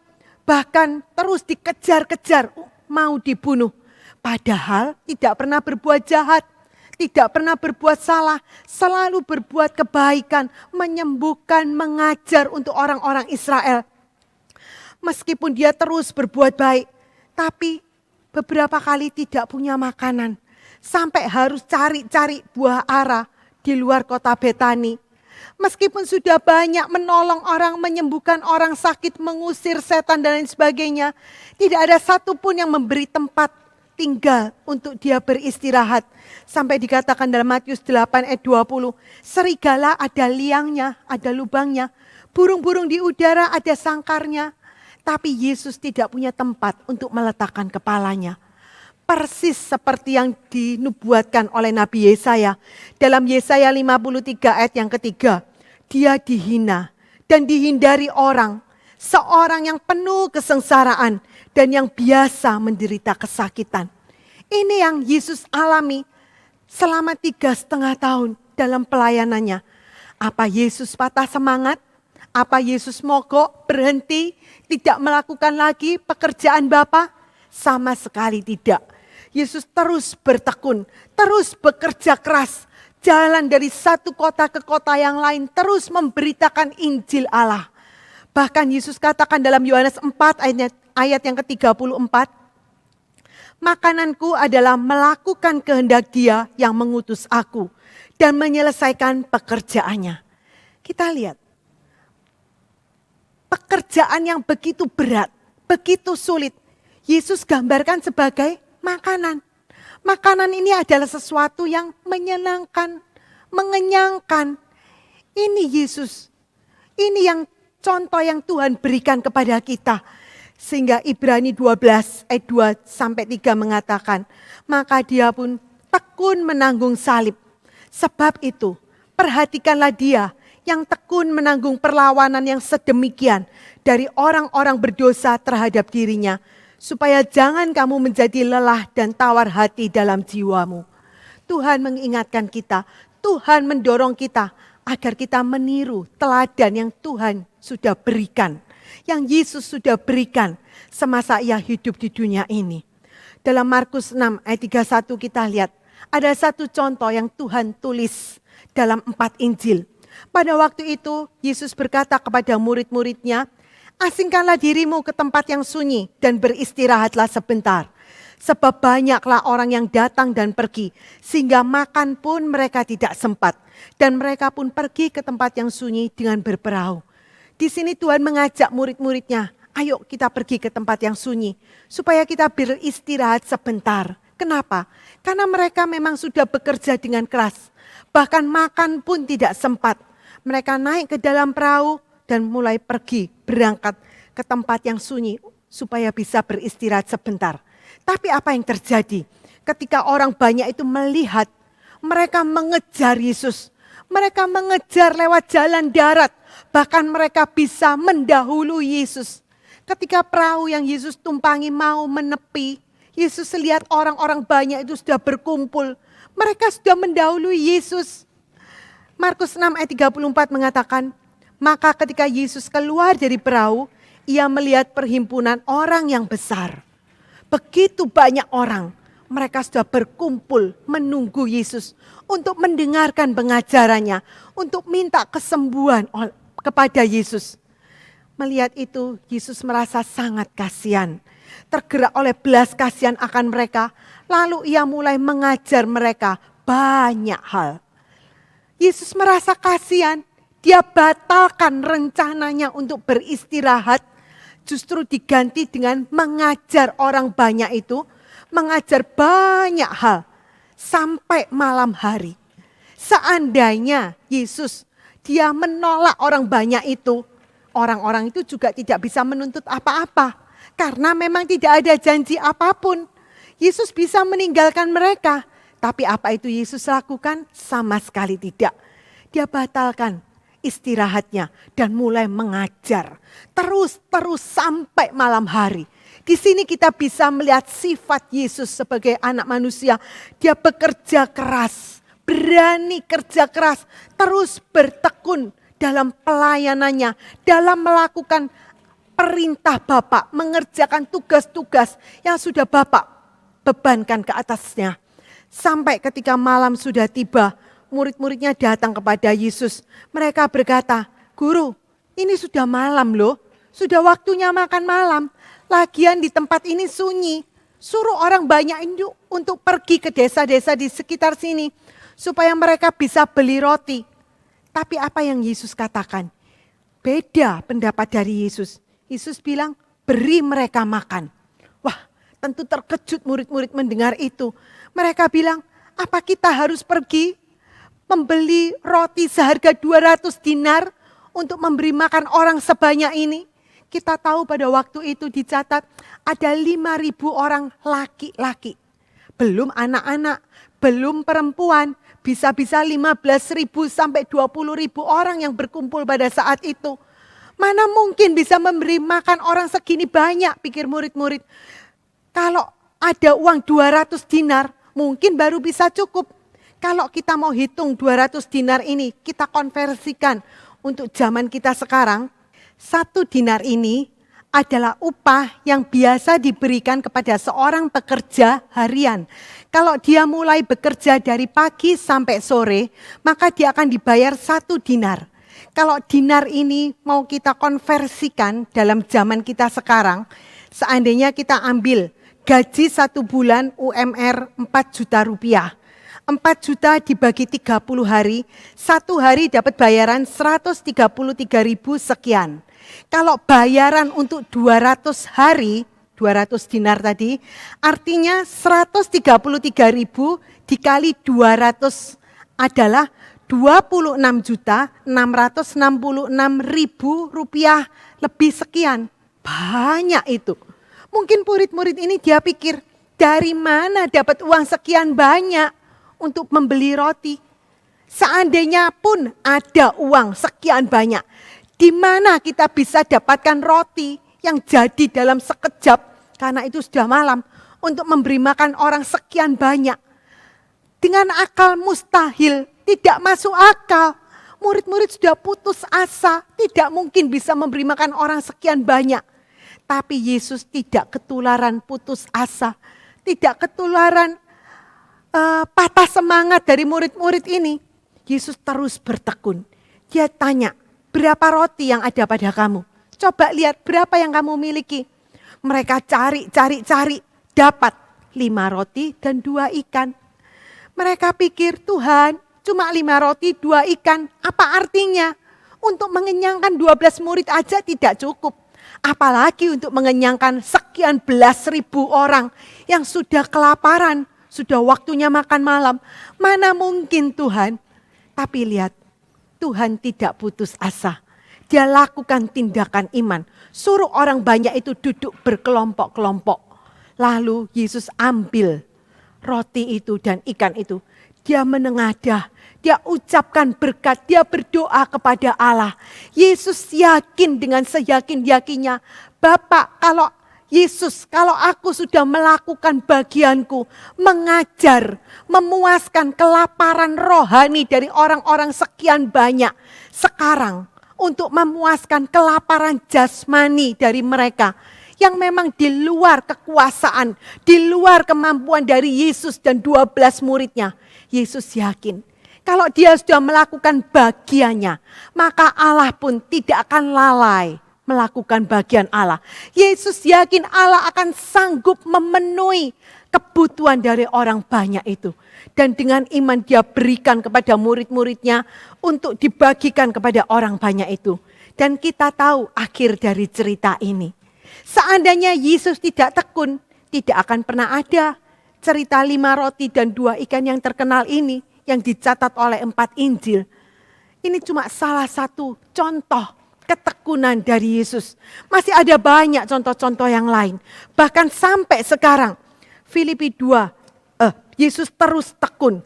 bahkan terus dikejar-kejar, mau dibunuh. Padahal tidak pernah berbuat jahat, tidak pernah berbuat salah, selalu berbuat kebaikan, menyembuhkan, mengajar untuk orang-orang Israel. Meskipun dia terus berbuat baik, tapi beberapa kali tidak punya makanan. Sampai harus cari-cari buah ara di luar kota Betani. Meskipun sudah banyak menolong orang, menyembuhkan orang sakit, mengusir setan dan lain sebagainya. Tidak ada satupun yang memberi tempat tinggal untuk dia beristirahat. Sampai dikatakan dalam Matius 8 ayat 20. Serigala ada liangnya, ada lubangnya. Burung-burung di udara ada sangkarnya. Tapi Yesus tidak punya tempat untuk meletakkan kepalanya. Persis seperti yang dinubuatkan oleh Nabi Yesaya. Dalam Yesaya 53 ayat yang ketiga. Dia dihina dan dihindari orang. Seorang yang penuh kesengsaraan dan yang biasa menderita kesakitan. Ini yang Yesus alami selama 3,5 tahun dalam pelayanannya. Apa Yesus patah semangat? Apa Yesus mogok, berhenti, tidak melakukan lagi pekerjaan Bapa? Sama sekali tidak. Yesus terus bertekun, terus bekerja keras. Jalan dari satu kota ke kota yang lain, terus memberitakan Injil Allah. Bahkan Yesus katakan dalam Yohanes 4 ayat yang ke-34, makananku adalah melakukan kehendak Dia yang mengutus aku dan menyelesaikan pekerjaannya. Kita lihat, pekerjaan yang begitu berat, begitu sulit, Yesus gambarkan sebagai makanan. Makanan ini adalah sesuatu yang menyenangkan, mengenyangkan. Ini Yesus. Ini yang contoh yang Tuhan berikan kepada kita. Sehingga Ibrani 12 ayat 2 sampai 3 mengatakan, maka dia pun tekun menanggung salib. Sebab itu, perhatikanlah dia yang tekun menanggung perlawanan yang sedemikian dari orang-orang berdosa terhadap dirinya. Supaya jangan kamu menjadi lelah dan tawar hati dalam jiwamu. Tuhan mengingatkan kita, Tuhan mendorong kita agar kita meniru teladan yang Tuhan sudah berikan. Yang Yesus sudah berikan semasa ia hidup di dunia ini. Dalam Markus 6 ayat 31 kita lihat, ada satu contoh yang Tuhan tulis dalam 4 Injil. Pada waktu itu Yesus berkata kepada murid-muridnya, asingkanlah dirimu ke tempat yang sunyi dan beristirahatlah sebentar. Sebab banyaklah orang yang datang dan pergi, sehingga makan pun mereka tidak sempat. Dan mereka pun pergi ke tempat yang sunyi dengan berperahu. Di sini Tuhan mengajak murid-muridnya ayo kita pergi ke tempat yang sunyi, supaya kita beristirahat sebentar. Kenapa? Karena mereka memang sudah bekerja dengan keras, bahkan makan pun tidak sempat. Mereka naik ke dalam perahu dan mulai pergi, berangkat ke tempat yang sunyi, supaya bisa beristirahat sebentar. Tapi apa yang terjadi? Ketika orang banyak itu melihat, mereka mengejar Yesus. Mereka mengejar lewat jalan darat. Bahkan mereka bisa mendahului Yesus. Ketika perahu yang Yesus tumpangi mau menepi, Yesus lihat orang-orang banyak itu sudah berkumpul. Mereka sudah mendahului Yesus. Markus 6 ayat 34 mengatakan, maka ketika Yesus keluar dari perahu, ia melihat perhimpunan orang yang besar. Begitu banyak orang. Mereka sudah berkumpul menunggu Yesus untuk mendengarkan pengajarannya, untuk minta kesembuhan kepada Yesus. Melihat itu, Yesus merasa sangat kasihan. Tergerak oleh belas kasihan akan mereka, lalu ia mulai mengajar mereka banyak hal. Yesus merasa kasihan, dia batalkan rencananya untuk beristirahat, justru diganti dengan mengajar orang banyak itu, mengajar banyak hal sampai malam hari. Seandainya Yesus dia menolak orang banyak itu, orang-orang itu juga tidak bisa menuntut apa-apa. Karena memang tidak ada janji apapun. Yesus bisa meninggalkan mereka. Tapi apa itu Yesus lakukan? Sama sekali tidak. Dia batalkan istirahatnya dan mulai mengajar. Terus sampai malam hari. Di sini kita bisa melihat sifat Yesus sebagai anak manusia. Dia bekerja keras, berani kerja keras, terus bertekun dalam pelayanannya, dalam melakukan perintah Bapa, mengerjakan tugas-tugas yang sudah Bapa bebankan ke atasnya. Sampai ketika malam sudah tiba, murid-muridnya datang kepada Yesus. Mereka berkata, "Guru, ini sudah malam loh, sudah waktunya makan malam. Lagian di tempat ini sunyi. Suruh orang banyak itu untuk pergi ke desa-desa di sekitar sini. Supaya mereka bisa beli roti." Tapi apa yang Yesus katakan? Beda pendapat dari Yesus. Yesus bilang, beri mereka makan. Wah, tentu terkejut murid-murid mendengar itu. Mereka bilang, apa kita harus pergi membeli roti seharga 200 dinar untuk memberi makan orang sebanyak ini? Kita tahu pada waktu itu dicatat ada 5.000 orang laki-laki. Belum anak-anak, belum perempuan. Bisa-bisa 15.000 sampai 20.000 orang yang berkumpul pada saat itu. Mana mungkin bisa memberi makan orang segini banyak, pikir murid-murid. Kalau ada uang 200 dinar, mungkin baru bisa cukup. Kalau kita mau hitung 200 dinar ini, kita konversikan untuk zaman kita sekarang. 1 dinar ini adalah upah yang biasa diberikan kepada seorang pekerja harian. Kalau dia mulai bekerja dari pagi sampai sore, maka dia akan dibayar 1 dinar. Kalau dinar ini mau kita konversikan dalam zaman kita sekarang, seandainya kita ambil gaji 1 bulan UMR 4 juta rupiah. 4 juta dibagi 30 hari, 1 hari dapat bayaran 133.000 sekian. Kalau bayaran untuk 200 hari, 200 dinar tadi, artinya 133.000 dikali 200 adalah 26.666.000 rupiah lebih sekian. Banyak itu. Mungkin murid-murid ini dia pikir, dari mana dapat uang sekian banyak untuk membeli roti? Seandainya pun ada uang sekian banyak, di mana kita bisa dapatkan roti yang jadi dalam sekejap, karena itu sudah malam, untuk memberi makan orang sekian banyak. Dengan akal mustahil, tidak masuk akal. Murid-murid sudah putus asa, tidak mungkin bisa memberi makan orang sekian banyak. Tapi Yesus tidak ketularan putus asa, tidak ketularan patah semangat dari murid-murid ini. Yesus terus bertekun. Dia tanya, berapa roti yang ada pada kamu? Coba lihat berapa yang kamu miliki. Mereka cari, dapat 5 roti dan 2 ikan. Mereka pikir, Tuhan, cuma 5 roti, 2 ikan, apa artinya? Untuk mengenyangkan 12 murid aja tidak cukup. Apalagi untuk mengenyangkan sekian belas ribu orang yang sudah kelaparan, sudah waktunya makan malam. Mana mungkin Tuhan? Tapi lihat, Tuhan tidak putus asa. Dia lakukan tindakan iman. Suruh orang banyak itu duduk berkelompok-kelompok. Lalu Yesus ambil roti itu dan ikan itu. Dia menengadah, dia ucapkan berkat, dia berdoa kepada Allah. Yesus yakin dengan seyakin-yakinnya, Bapak, kalau aku sudah melakukan bagianku, mengajar, memuaskan kelaparan rohani dari orang-orang sekian banyak. Sekarang untuk memuaskan kelaparan jasmani dari mereka yang memang di luar kekuasaan, di luar kemampuan dari Yesus dan 12 muridnya. Yesus yakin kalau dia sudah melakukan bagiannya, maka Allah pun tidak akan lalai melakukan bagian Allah. Yesus yakin Allah akan sanggup memenuhi kebutuhan dari orang banyak itu. Dan dengan iman dia berikan kepada murid-muridnya untuk dibagikan kepada orang banyak itu. Dan kita tahu akhir dari cerita ini. Seandainya Yesus tidak tekun, tidak akan pernah ada cerita 5 roti dan 2 ikan yang terkenal ini yang dicatat oleh 4 Injil. Ini cuma salah satu contoh ketekunan dari Yesus. Masih ada banyak contoh-contoh yang lain. Bahkan sampai sekarang Filipi 2, Yesus terus tekun.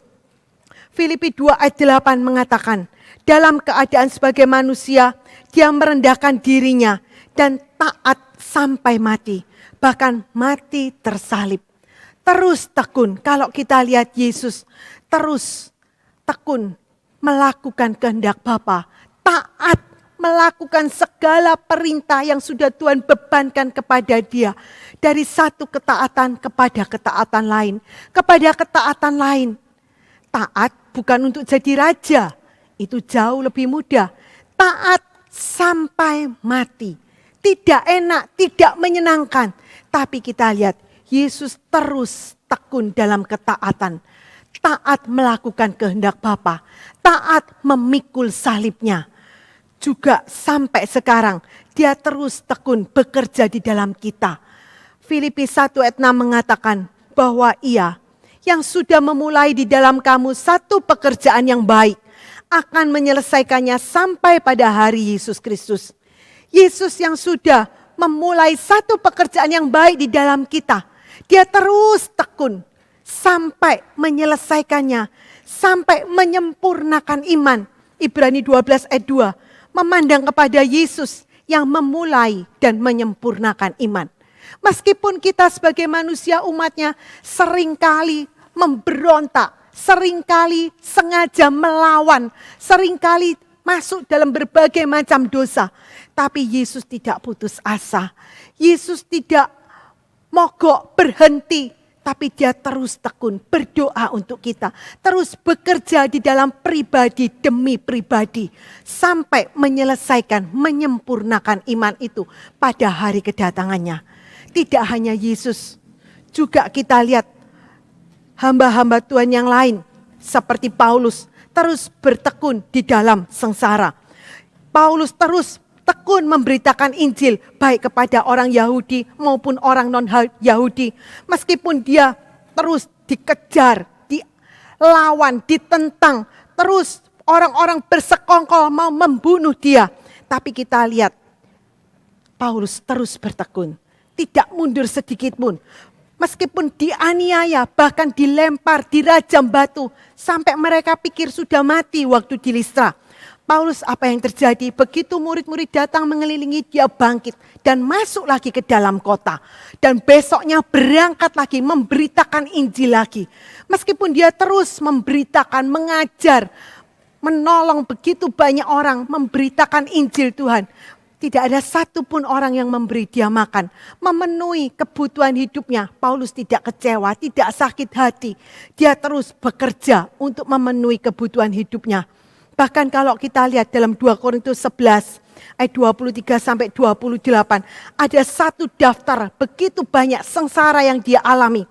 Filipi 2 ayat 8 mengatakan, dalam keadaan sebagai manusia, dia merendahkan dirinya dan taat sampai mati. Bahkan mati tersalib. Terus tekun, kalau kita lihat Yesus terus tekun melakukan kehendak Bapa, taat melakukan segala perintah yang sudah Tuhan bebankan kepada dia. Dari satu ketaatan kepada ketaatan lain. Kepada ketaatan lain. Taat bukan untuk jadi raja. Itu jauh lebih mudah. Taat sampai mati. Tidak enak, tidak menyenangkan. Tapi kita lihat Yesus terus tekun dalam ketaatan. Taat melakukan kehendak Bapa. Taat memikul salibnya. Juga sampai sekarang dia terus tekun bekerja di dalam kita. Filipi 1 ayat 6 mengatakan bahwa ia yang sudah memulai di dalam kamu satu pekerjaan yang baik akan menyelesaikannya sampai pada hari Yesus Kristus. Yesus yang sudah memulai satu pekerjaan yang baik di dalam kita. Dia terus tekun sampai menyelesaikannya, sampai menyempurnakan iman. Ibrani 12 ayat 2. Memandang kepada Yesus yang memulai dan menyempurnakan iman. Meskipun kita sebagai manusia umatnya seringkali memberontak, seringkali sengaja melawan, seringkali masuk dalam berbagai macam dosa. Tapi Yesus tidak putus asa. Yesus tidak mogok berhenti. Tapi dia terus tekun berdoa untuk kita. Terus bekerja di dalam pribadi demi pribadi. Sampai menyelesaikan, menyempurnakan iman itu pada hari kedatangannya. Tidak hanya Yesus. Juga kita lihat hamba-hamba Tuhan yang lain. Seperti Paulus terus bertekun di dalam sengsara. Paulus terus tekun memberitakan Injil baik kepada orang Yahudi maupun orang non-Yahudi. Meskipun dia terus dikejar, dilawan, ditentang. Terus orang-orang bersekongkol mau membunuh dia. Tapi kita lihat Paulus terus bertekun. Tidak mundur sedikit pun. Meskipun dianiaya, bahkan dilempar, dirajam batu. Sampai mereka pikir sudah mati waktu di Listra. Paulus apa yang terjadi? Begitu murid-murid datang mengelilingi, dia bangkit dan masuk lagi ke dalam kota. Dan besoknya berangkat lagi memberitakan Injil lagi. Meskipun dia terus memberitakan, mengajar, menolong begitu banyak orang, memberitakan Injil Tuhan. Tidak ada satupun orang yang memberi dia makan. Memenuhi kebutuhan hidupnya. Paulus tidak kecewa, tidak sakit hati. Dia terus bekerja untuk memenuhi kebutuhan hidupnya. Bahkan kalau kita lihat dalam 2 Korintus 11 ayat 23 sampai 28. Ada satu daftar begitu banyak sengsara yang dia alami.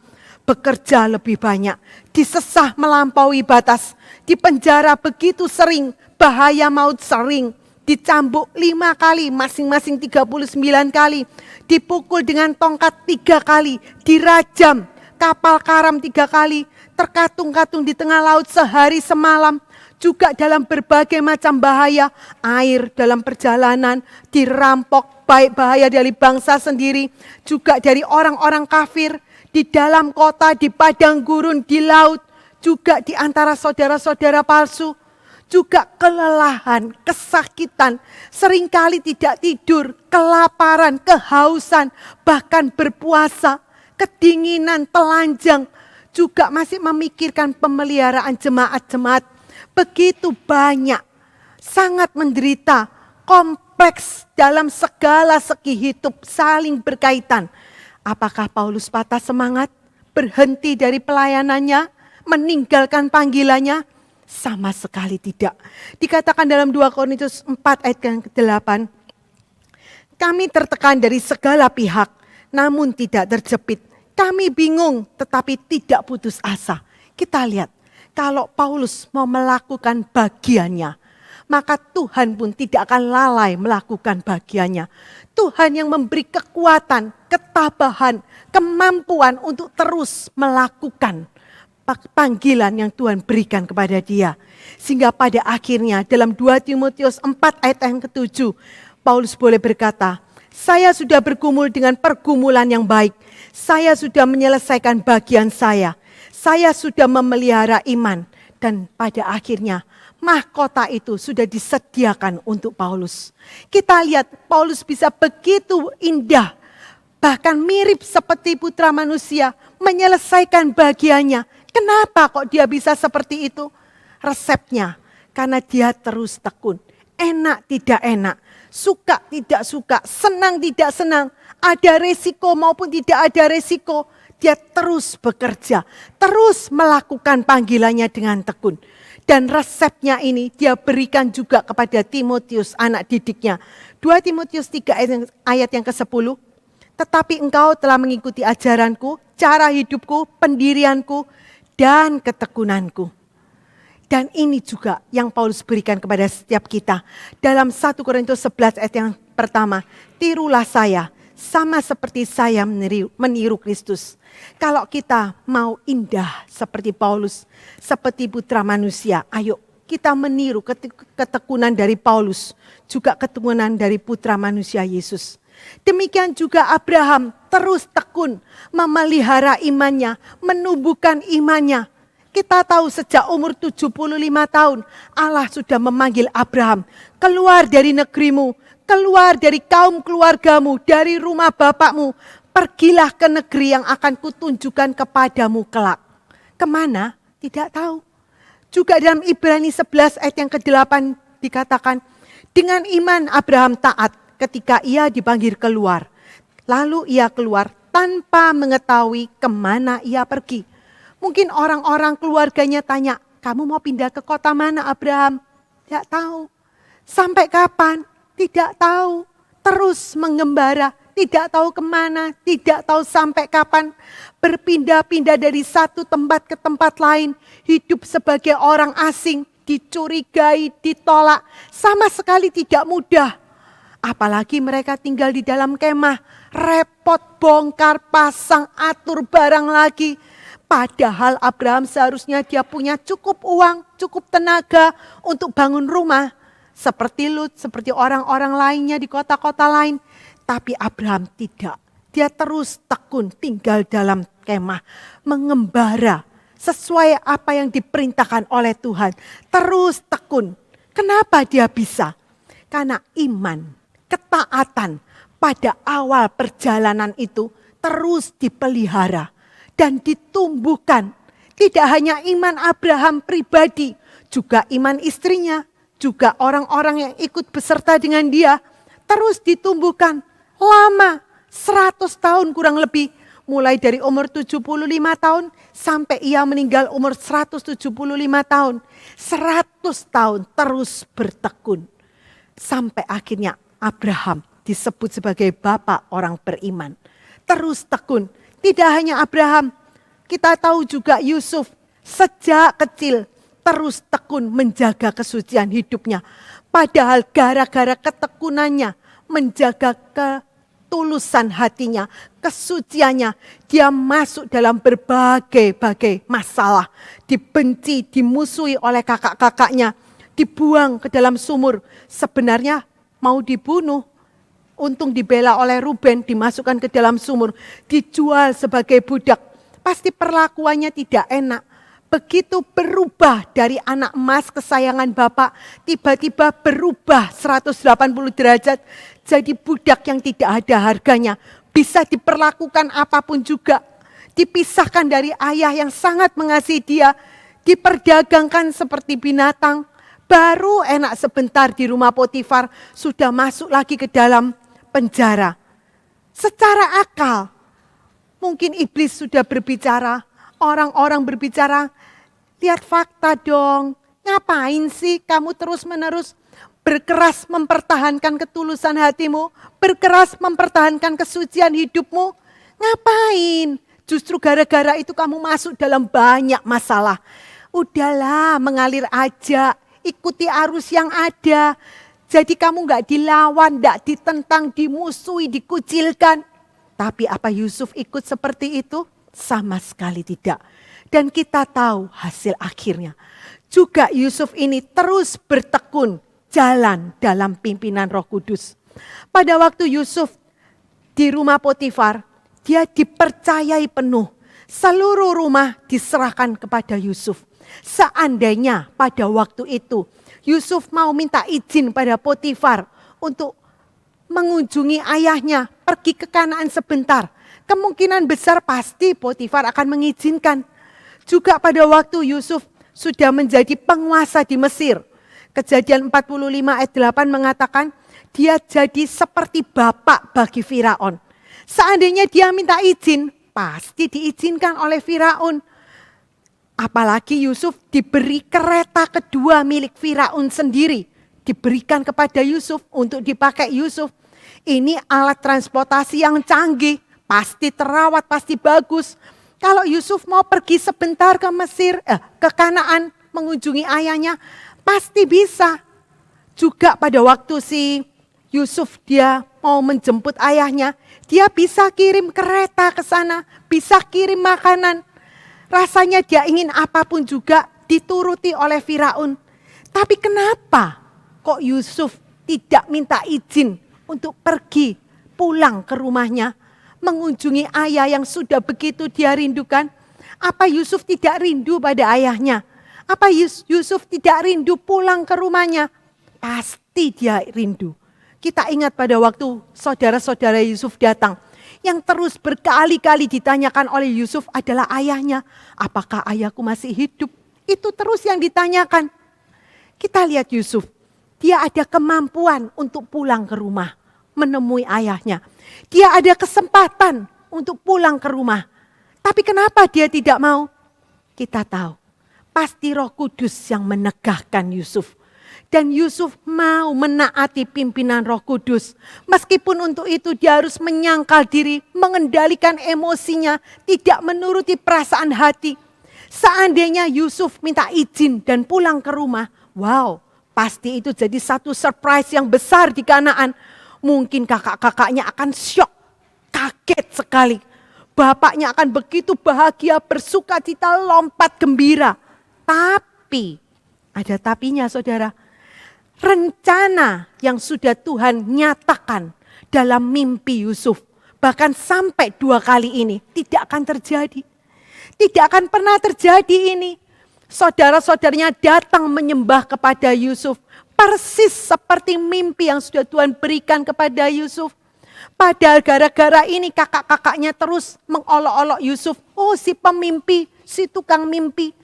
Bekerja lebih banyak, disesah melampaui batas, dipenjara begitu sering, bahaya maut sering, dicambuk 5 kali, masing-masing 39 kali, dipukul dengan tongkat 3 kali, dirajam, kapal karam 3 kali, terkatung-katung di tengah laut sehari semalam, juga dalam berbagai macam bahaya, air dalam perjalanan, dirampok, baik bahaya dari bangsa sendiri, juga dari orang-orang kafir, di dalam kota, di padang gurun, di laut, juga di antara saudara-saudara palsu, juga kelelahan, kesakitan, seringkali tidak tidur, kelaparan, kehausan, bahkan berpuasa, kedinginan, telanjang, juga masih memikirkan pemeliharaan jemaat-jemaat. Begitu banyak, sangat menderita, kompleks dalam segala segi hidup, saling berkaitan. Apakah Paulus patah semangat, berhenti dari pelayanannya, meninggalkan panggilannya? Sama sekali tidak. Dikatakan dalam 2 Korintus 4 ayat yang ke-8, kami tertekan dari segala pihak, namun tidak terjepit. Kami bingung, tetapi tidak putus asa. Kita lihat, kalau Paulus mau melakukan bagiannya, maka Tuhan pun tidak akan lalai melakukan bagiannya. Tuhan yang memberi kekuatan, ketabahan, kemampuan untuk terus melakukan panggilan yang Tuhan berikan kepada dia. Sehingga pada akhirnya dalam 2 Timotius 4 ayat yang ke-7, Paulus boleh berkata, saya sudah bergumul dengan pergumulan yang baik. Saya sudah menyelesaikan bagian saya. Saya sudah memelihara iman. Dan pada akhirnya mahkota itu sudah disediakan untuk Paulus. Kita lihat Paulus bisa begitu indah, bahkan mirip seperti putra manusia, menyelesaikan bagiannya. Kenapa kok dia bisa seperti itu? Resepnya, karena dia terus tekun. Enak tidak enak, suka tidak suka, senang tidak senang, ada resiko maupun tidak ada resiko. Dia terus bekerja, terus melakukan panggilannya dengan tekun. Dan resepnya ini dia berikan juga kepada Timotius, anak didiknya. 2 Timotius 3 ayat yang ke-10. Tetapi engkau telah mengikuti ajaranku, cara hidupku, pendirianku, dan ketekunanku. Dan ini juga yang Paulus berikan kepada setiap kita. Dalam 1 Korintus 11 ayat yang pertama, tirulah saya, sama seperti saya meniru Kristus. Kalau kita mau indah seperti Paulus, seperti putra manusia, ayo kita meniru ketekunan dari Paulus, juga ketekunan dari putra manusia Yesus. Demikian juga Abraham terus tekun memelihara imannya, menumbuhkan imannya. Kita tahu sejak umur 75 tahun Allah sudah memanggil Abraham, keluar dari negerimu, keluar dari kaum keluargamu, dari rumah bapakmu, pergilah ke negeri yang akan kutunjukkan kepadamu kelak. Kemana? Tidak tahu. Juga dalam Ibrani 11 ayat yang ke-8 dikatakan, dengan iman Abraham taat ketika ia dipanggil keluar. Lalu ia keluar tanpa mengetahui kemana ia pergi. Mungkin orang-orang keluarganya tanya, kamu mau pindah ke kota mana Abraham? Tidak tahu. Sampai kapan? Tidak tahu. Terus mengembara, tidak tahu kemana, tidak tahu sampai kapan. Berpindah-pindah dari satu tempat ke tempat lain. Hidup sebagai orang asing, dicurigai, ditolak. Sama sekali tidak mudah. Apalagi mereka tinggal di dalam kemah, repot bongkar, pasang, atur barang lagi. Padahal Abraham seharusnya dia punya cukup uang, cukup tenaga untuk bangun rumah. Seperti Lut, seperti orang-orang lainnya di kota-kota lain. Tapi Abraham tidak. Dia terus tekun tinggal dalam kemah, mengembara sesuai apa yang diperintahkan oleh Tuhan. Terus tekun. Kenapa dia bisa? Karena iman, ketaatan pada awal perjalanan itu terus dipelihara dan ditumbuhkan. Tidak hanya iman Abraham pribadi, juga iman istrinya, juga orang-orang yang ikut beserta dengan dia, terus ditumbuhkan lama, 100 tahun kurang lebih. Mulai dari umur 75 tahun sampai ia meninggal umur 175 tahun. 100 tahun terus bertekun. Sampai akhirnya Abraham disebut sebagai bapak orang beriman. Terus tekun. Tidak hanya Abraham, kita tahu juga Yusuf sejak kecil terus tekun menjaga kesucian hidupnya. Padahal gara-gara ketekunannya menjaga ketulusan hatinya, kesuciannya, dia masuk dalam berbagai-bagai masalah. Dibenci, dimusuhi oleh kakak-kakaknya, dibuang ke dalam sumur. Sebenarnya mau dibunuh. Untung dibela oleh Ruben, dimasukkan ke dalam sumur, dijual sebagai budak. Pasti perlakuannya tidak enak. Begitu berubah dari anak emas kesayangan Bapak, tiba-tiba berubah 180 derajat jadi budak yang tidak ada harganya. Bisa diperlakukan apapun juga. Dipisahkan dari ayah yang sangat mengasihi dia, diperdagangkan seperti binatang. Baru enak sebentar di rumah Potifar, sudah masuk lagi ke dalam penjara. Secara akal, mungkin iblis sudah berbicara, orang-orang berbicara, lihat fakta dong, ngapain sih kamu terus-menerus berkeras mempertahankan ketulusan hatimu, berkeras mempertahankan kesucian hidupmu, ngapain? Justru gara-gara itu kamu masuk dalam banyak masalah. Udahlah, mengalir aja, ikuti arus yang ada. Jadi kamu gak dilawan, gak ditentang, dimusuhi, dikucilkan. Tapi apa Yusuf ikut seperti itu? Sama sekali tidak. Dan kita tahu hasil akhirnya. Juga Yusuf ini terus bertekun jalan dalam pimpinan Roh Kudus. Pada waktu Yusuf di rumah Potifar, dia dipercayai penuh. Seluruh rumah diserahkan kepada Yusuf. Seandainya pada waktu itu Yusuf mau minta izin pada Potifar untuk mengunjungi ayahnya, pergi ke Kanaan sebentar. Kemungkinan besar pasti Potifar akan mengizinkan. Juga pada waktu Yusuf sudah menjadi penguasa di Mesir. Kejadian 45 ayat 8 mengatakan dia jadi seperti bapak bagi Firaun. Seandainya dia minta izin, pasti diizinkan oleh Firaun. Apalagi Yusuf diberi kereta kedua milik Firaun sendiri. Diberikan kepada Yusuf untuk dipakai Yusuf. Ini alat transportasi yang canggih. Pasti terawat, pasti bagus. Kalau Yusuf mau pergi sebentar ke Mesir, ke Kanaan mengunjungi ayahnya, pasti bisa. Juga pada waktu si Yusuf dia mau menjemput ayahnya, dia bisa kirim kereta ke sana, bisa kirim makanan. Rasanya dia ingin apapun juga dituruti oleh Firaun. Tapi kenapa kok Yusuf tidak minta izin untuk pergi pulang ke rumahnya, mengunjungi ayah yang sudah begitu dia rindukan? Apa Yusuf tidak rindu pada ayahnya? Apa Yusuf tidak rindu pulang ke rumahnya? Pasti dia rindu. Kita ingat pada waktu saudara-saudara Yusuf datang. Yang terus berkali-kali ditanyakan oleh Yusuf adalah ayahnya. Apakah ayahku masih hidup? Itu terus yang ditanyakan. Kita lihat Yusuf. Dia ada kemampuan untuk pulang ke rumah. Menemui ayahnya. Dia ada kesempatan untuk pulang ke rumah. Tapi kenapa dia tidak mau? Kita tahu. Pasti Roh Kudus yang menegahkan Yusuf. Dan Yusuf mau menaati pimpinan Roh Kudus. Meskipun untuk itu dia harus menyangkal diri, mengendalikan emosinya, tidak menuruti perasaan hati. Seandainya Yusuf minta izin dan pulang ke rumah, wow, pasti itu jadi satu surprise yang besar di Kanaan. Mungkin kakak-kakaknya akan syok, kaget sekali. Bapaknya akan begitu bahagia, bersuka cita, lompat gembira. Tapi, ada tapinya saudara. Rencana yang sudah Tuhan nyatakan dalam mimpi Yusuf, bahkan sampai 2 kali ini tidak akan terjadi. Tidak akan pernah terjadi ini. Saudara-saudaranya datang menyembah kepada Yusuf. Persis seperti mimpi yang sudah Tuhan berikan kepada Yusuf. Padahal gara-gara ini kakak-kakaknya terus mengolok-olok Yusuf. Oh si pemimpi, si tukang mimpi.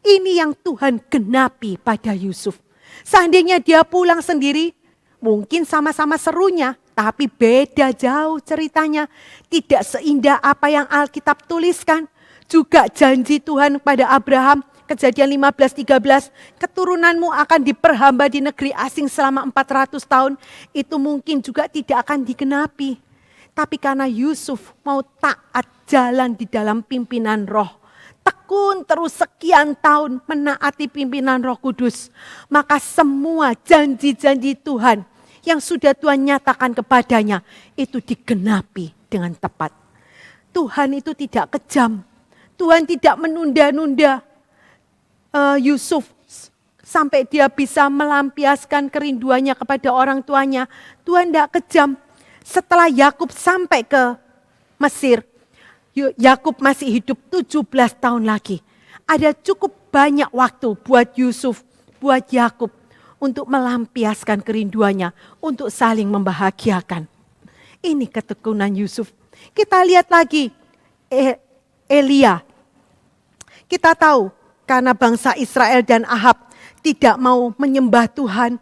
Ini yang Tuhan genapi pada Yusuf. Seandainya dia pulang sendiri, mungkin sama-sama serunya, tapi beda jauh ceritanya. Tidak seindah apa yang Alkitab tuliskan. Juga janji Tuhan kepada Abraham, Kejadian 15:13, keturunanmu akan diperhamba di negeri asing selama 400 tahun. Itu mungkin juga tidak akan digenapi. Tapi karena Yusuf mau taat jalan di dalam pimpinan Roh, tekun terus sekian tahun menaati pimpinan Roh Kudus, maka semua janji-janji Tuhan yang sudah Tuhan nyatakan kepadanya itu digenapi dengan tepat. Tuhan itu tidak kejam. Tuhan tidak menunda-nunda Yusuf sampai dia bisa melampiaskan kerinduannya kepada orang tuanya. Tuhan tidak kejam. Setelah Yakub sampai ke Mesir, Yakub masih hidup 17 tahun lagi. Ada cukup banyak waktu buat Yusuf, buat Yakub untuk melampiaskan kerinduannya, untuk saling membahagiakan. Ini ketekunan Yusuf. Kita lihat lagi Elia. Kita tahu karena bangsa Israel dan Ahab tidak mau menyembah Tuhan,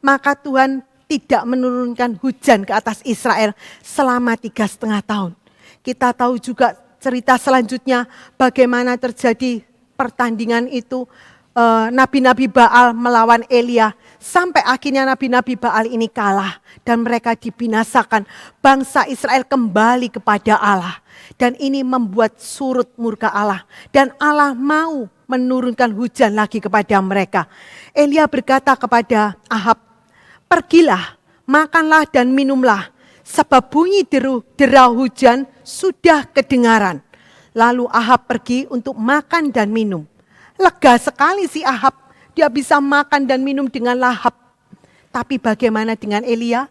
maka Tuhan tidak menurunkan hujan ke atas Israel selama 3,5 tahun. Kita tahu juga cerita selanjutnya bagaimana terjadi pertandingan itu. Nabi-nabi Baal melawan Elia. Sampai akhirnya nabi-nabi Baal ini kalah dan mereka dibinasakan. Bangsa Israel kembali kepada Allah. Dan ini membuat surut murka Allah. Dan Allah mau menurunkan hujan lagi kepada mereka. Elia berkata kepada Ahab, "Pergilah, makanlah dan minumlah, sebab bunyi derau hujan sudah kedengaran." Lalu Ahab pergi untuk makan dan minum. Lega sekali si Ahab, dia bisa makan dan minum dengan lahap. Tapi bagaimana dengan Elia?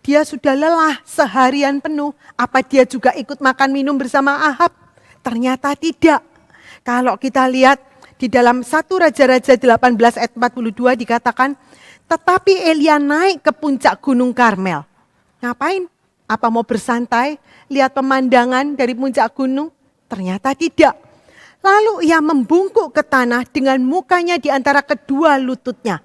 Dia sudah lelah seharian penuh, apa dia juga ikut makan minum bersama Ahab? Ternyata tidak. Kalau kita lihat di dalam 1 Raja-Raja 18 ayat 42 dikatakan, tetapi Elia naik ke puncak gunung Karmel. Ngapain? Apa mau bersantai? Lihat pemandangan dari puncak gunung? Ternyata tidak. Lalu ia membungkuk ke tanah dengan mukanya di antara kedua lututnya.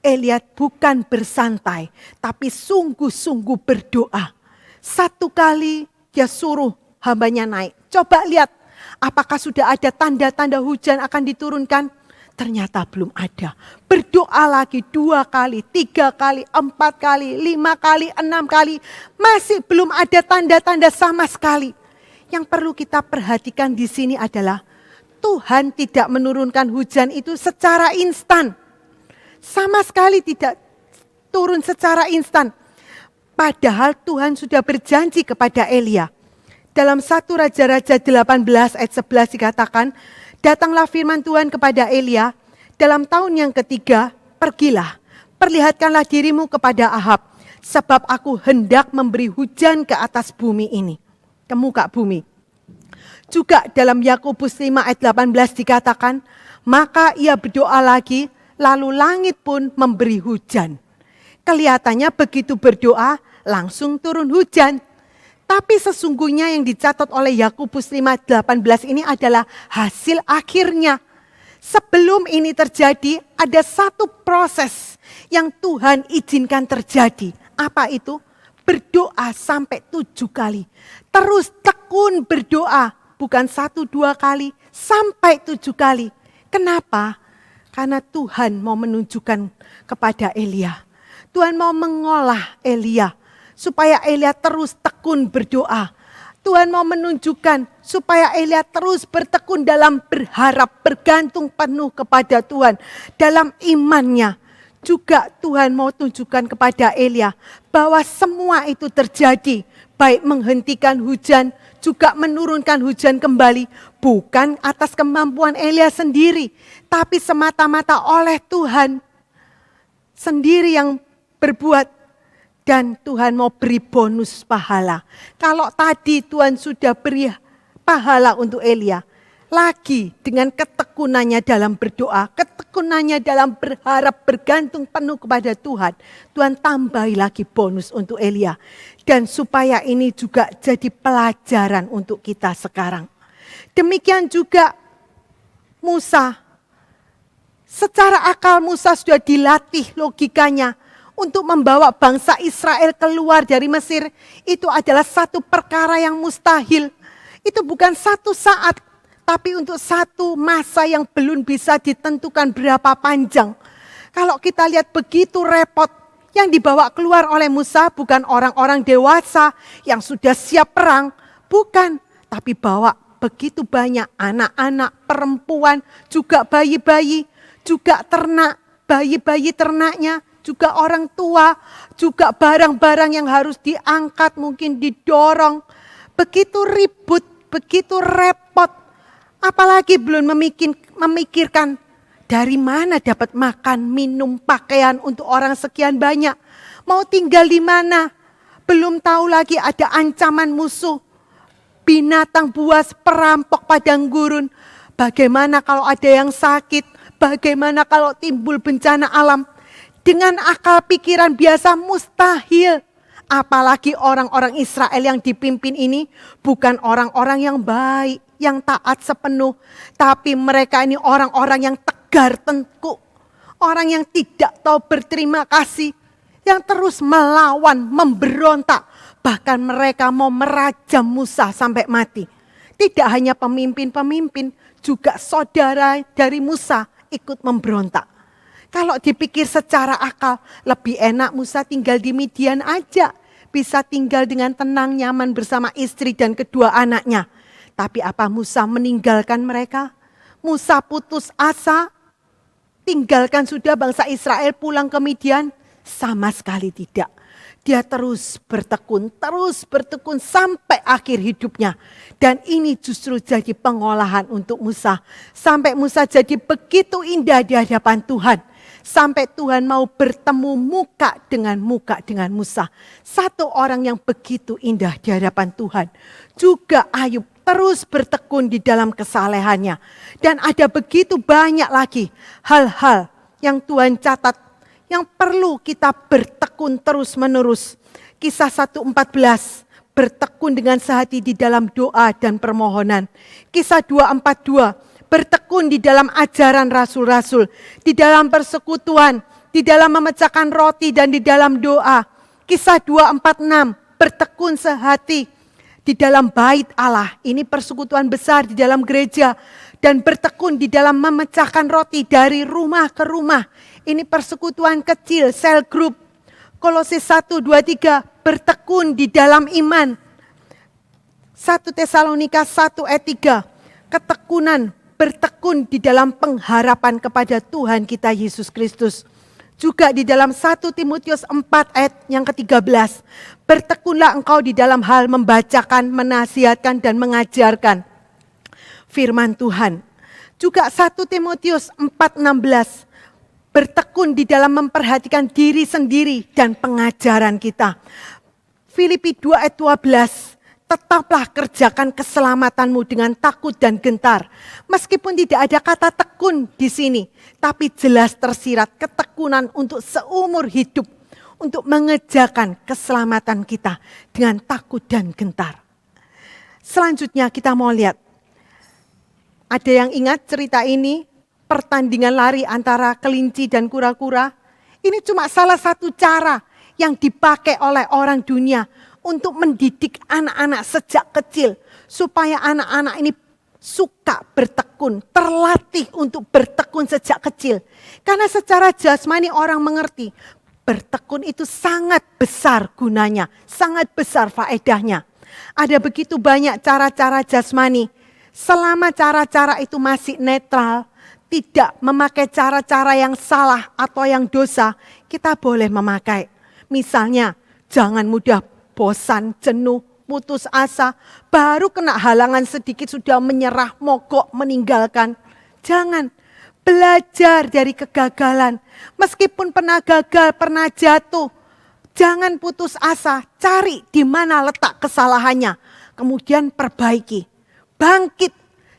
Elia bukan bersantai, tapi sungguh-sungguh berdoa. 1 kali dia suruh hambanya naik. Coba lihat, apakah sudah ada tanda-tanda hujan akan diturunkan? Ternyata belum ada. Berdoa lagi 2 kali, 3 kali, 4 kali, 5 kali, 6 kali. Masih belum ada tanda-tanda sama sekali. Yang perlu kita perhatikan di sini adalah Tuhan tidak menurunkan hujan itu secara instan. Sama sekali tidak turun secara instan. Padahal Tuhan sudah berjanji kepada Elia. Dalam 1 Raja-Raja 18 ayat 11 dikatakan, datanglah firman Tuhan kepada Elia, dalam tahun yang ketiga, pergilah, perlihatkanlah dirimu kepada Ahab, sebab aku hendak memberi hujan ke atas bumi ini, ke muka bumi. Juga dalam Yakobus 5 ayat 18 dikatakan, maka ia berdoa lagi, lalu langit pun memberi hujan. Kelihatannya begitu berdoa, langsung turun hujan. Tapi sesungguhnya yang dicatat oleh Yakobus 5 ayat 18 ini adalah hasil akhirnya. Sebelum ini terjadi, ada satu proses yang Tuhan izinkan terjadi. Apa itu? Berdoa sampai 7 kali. Terus tekun berdoa. Bukan 1-2 kali, sampai 7 kali. Kenapa? Karena Tuhan mau menunjukkan kepada Elia. Tuhan mau mengolah Elia. Supaya Elia terus tekun berdoa. Tuhan mau menunjukkan supaya Elia terus bertekun dalam berharap, bergantung penuh kepada Tuhan. Dalam imannya. Juga Tuhan mau tunjukkan kepada Elia bahwa semua itu terjadi. Baik menghentikan hujan, juga menurunkan hujan kembali. Bukan atas kemampuan Elia sendiri, tapi semata-mata oleh Tuhan sendiri yang berbuat. Dan Tuhan mau beri bonus pahala. Kalau tadi Tuhan sudah beri pahala untuk Elia, lagi dengan ketekunannya dalam berdoa, ketekunannya dalam berharap, bergantung penuh kepada Tuhan, Tuhan tambahi lagi bonus untuk Elia. Dan supaya ini juga jadi pelajaran untuk kita sekarang. Demikian juga Musa. Secara akal Musa sudah dilatih logikanya untuk membawa bangsa Israel keluar dari Mesir. Itu adalah satu perkara yang mustahil. Itu bukan satu saat, tapi untuk satu masa yang belum bisa ditentukan berapa panjang. Kalau kita lihat begitu repot, yang dibawa keluar oleh Musa bukan orang-orang dewasa yang sudah siap perang. Bukan, tapi bawa begitu banyak anak-anak, perempuan, juga bayi-bayi, juga ternak, bayi-bayi ternaknya, juga orang tua, juga barang-barang yang harus diangkat, mungkin didorong. Begitu ribut, begitu repot. Apalagi belum memikirkan dari mana dapat makan, minum, pakaian untuk orang sekian banyak. Mau tinggal di mana? Belum tahu lagi ada ancaman musuh. Binatang buas, perampok, padang gurun. Bagaimana kalau ada yang sakit? Bagaimana kalau timbul bencana alam? Dengan akal pikiran biasa mustahil. Apalagi orang-orang Israel yang dipimpin ini bukan orang-orang yang baik, yang taat sepenuh. Tapi mereka ini orang-orang yang tegar tengkuk. Orang yang tidak tahu berterima kasih. Yang terus melawan, memberontak. Bahkan mereka mau merajam Musa sampai mati. Tidak hanya pemimpin-pemimpin, juga saudara dari Musa ikut memberontak. Kalau dipikir secara akal, lebih enak Musa tinggal di Midian aja. Bisa tinggal dengan tenang, nyaman bersama istri dan kedua anaknya. Tapi apa Musa meninggalkan mereka? Musa putus asa, tinggalkan sudah bangsa Israel pulang ke Midian? Sama sekali tidak. Dia terus bertekun sampai akhir hidupnya. Dan ini justru jadi pengolahan untuk Musa. Sampai Musa jadi begitu indah di hadapan Tuhan. Sampai Tuhan mau bertemu muka dengan Musa. Satu orang yang begitu indah di hadapan Tuhan. Juga Ayub terus bertekun di dalam kesalehannya. Dan ada begitu banyak lagi hal-hal yang Tuhan catat yang perlu kita bertekun terus menerus. Kisah 1:14, bertekun dengan sehati di dalam doa dan permohonan. Kisah 2:42, bertekun di dalam ajaran rasul-rasul, di dalam persekutuan, di dalam memecahkan roti dan di dalam doa. Kisah 2:46, bertekun sehati di dalam bait Allah. Ini persekutuan besar di dalam gereja. Dan bertekun di dalam memecahkan roti dari rumah ke rumah. Ini persekutuan kecil, sel group. Kolose 1:2-3, bertekun di dalam iman. 1 Tesalonika 1:3, ketekunan, bertekun di dalam pengharapan kepada Tuhan kita Yesus Kristus. Juga di dalam 1 Timotius 4 ayat yang ke-13, bertekunlah engkau di dalam hal membacakan, menasihatkan dan mengajarkan firman Tuhan. Juga 1 Timotius 4:16, bertekun di dalam memperhatikan diri sendiri dan pengajaran kita. Filipi 2 ayat 12, tetaplah kerjakan keselamatanmu dengan takut dan gentar. Meskipun tidak ada kata tekun di sini, tapi jelas tersirat ketekunan untuk seumur hidup, untuk mengerjakan keselamatan kita dengan takut dan gentar. Selanjutnya kita mau lihat, ada yang ingat cerita ini? Pertandingan lari antara kelinci dan kura-kura. Ini cuma salah satu cara yang dipakai oleh orang dunia untuk mendidik anak-anak sejak kecil. Supaya anak-anak ini suka bertekun, terlatih untuk bertekun sejak kecil. Karena secara jasmani orang mengerti, bertekun itu sangat besar gunanya, sangat besar faedahnya. Ada begitu banyak cara-cara jasmani. Selama cara-cara itu masih netral, tidak memakai cara-cara yang salah atau yang dosa, kita boleh memakai. Misalnya, jangan mudah bosan, jenuh, putus asa, baru kena halangan sedikit sudah menyerah, mogok, meninggalkan. Jangan, belajar dari kegagalan. Meskipun pernah gagal, pernah jatuh, jangan putus asa, cari di mana letak kesalahannya, kemudian perbaiki. Bangkit,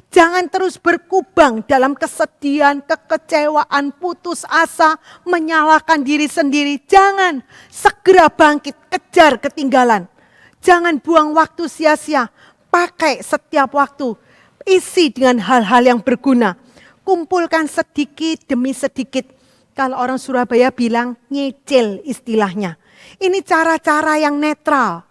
jangan terus berkubang dalam kesedihan, kekecewaan, putus asa, menyalahkan diri sendiri. Jangan, segera bangkit, kejar ketinggalan. Jangan buang waktu sia-sia, pakai setiap waktu, isi dengan hal-hal yang berguna. Kumpulkan sedikit demi sedikit. Kalau orang Surabaya bilang nyicil istilahnya. Ini cara-cara yang netral.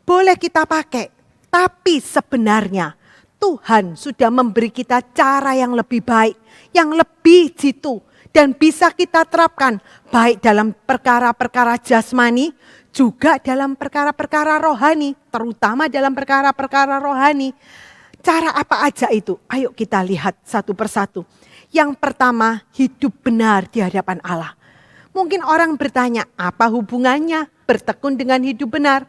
Boleh kita pakai, tapi sebenarnya Tuhan sudah memberi kita cara yang lebih baik, yang lebih jitu, dan bisa kita terapkan baik dalam perkara-perkara jasmani, juga dalam perkara-perkara rohani, terutama dalam perkara-perkara rohani. Cara apa aja itu? Ayo kita lihat satu persatu. Yang pertama, hidup benar di hadapan Allah. Mungkin orang bertanya, apa hubungannya bertekun dengan hidup benar?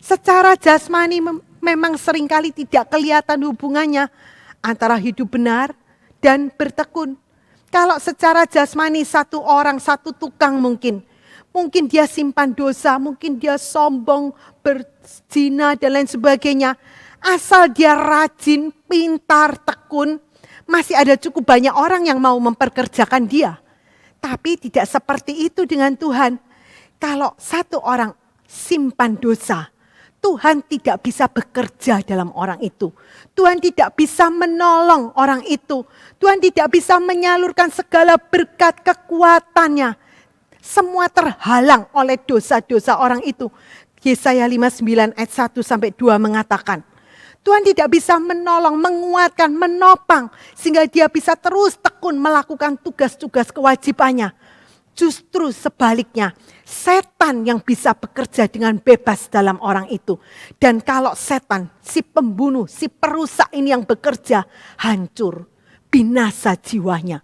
Secara jasmani memang seringkali tidak kelihatan hubungannya antara hidup benar dan bertekun. Kalau secara jasmani satu orang, satu tukang mungkin dia simpan dosa, mungkin dia sombong, berzina dan lain sebagainya. Asal dia rajin, pintar, tekun, masih ada cukup banyak orang yang mau memperkerjakan dia. Tapi tidak seperti itu dengan Tuhan. Kalau satu orang simpan dosa, Tuhan tidak bisa bekerja dalam orang itu. Tuhan tidak bisa menolong orang itu. Tuhan tidak bisa menyalurkan segala berkat kekuatannya. Semua terhalang oleh dosa-dosa orang itu. Yesaya 59 ayat 1 sampai 2 mengatakan, Tuhan tidak bisa menolong, menguatkan, menopang, sehingga dia bisa terus tekun melakukan tugas-tugas kewajibannya. Justru sebaliknya, setan yang bisa bekerja dengan bebas dalam orang itu. Dan kalau setan, si pembunuh, si perusak ini yang bekerja, hancur, binasa jiwanya.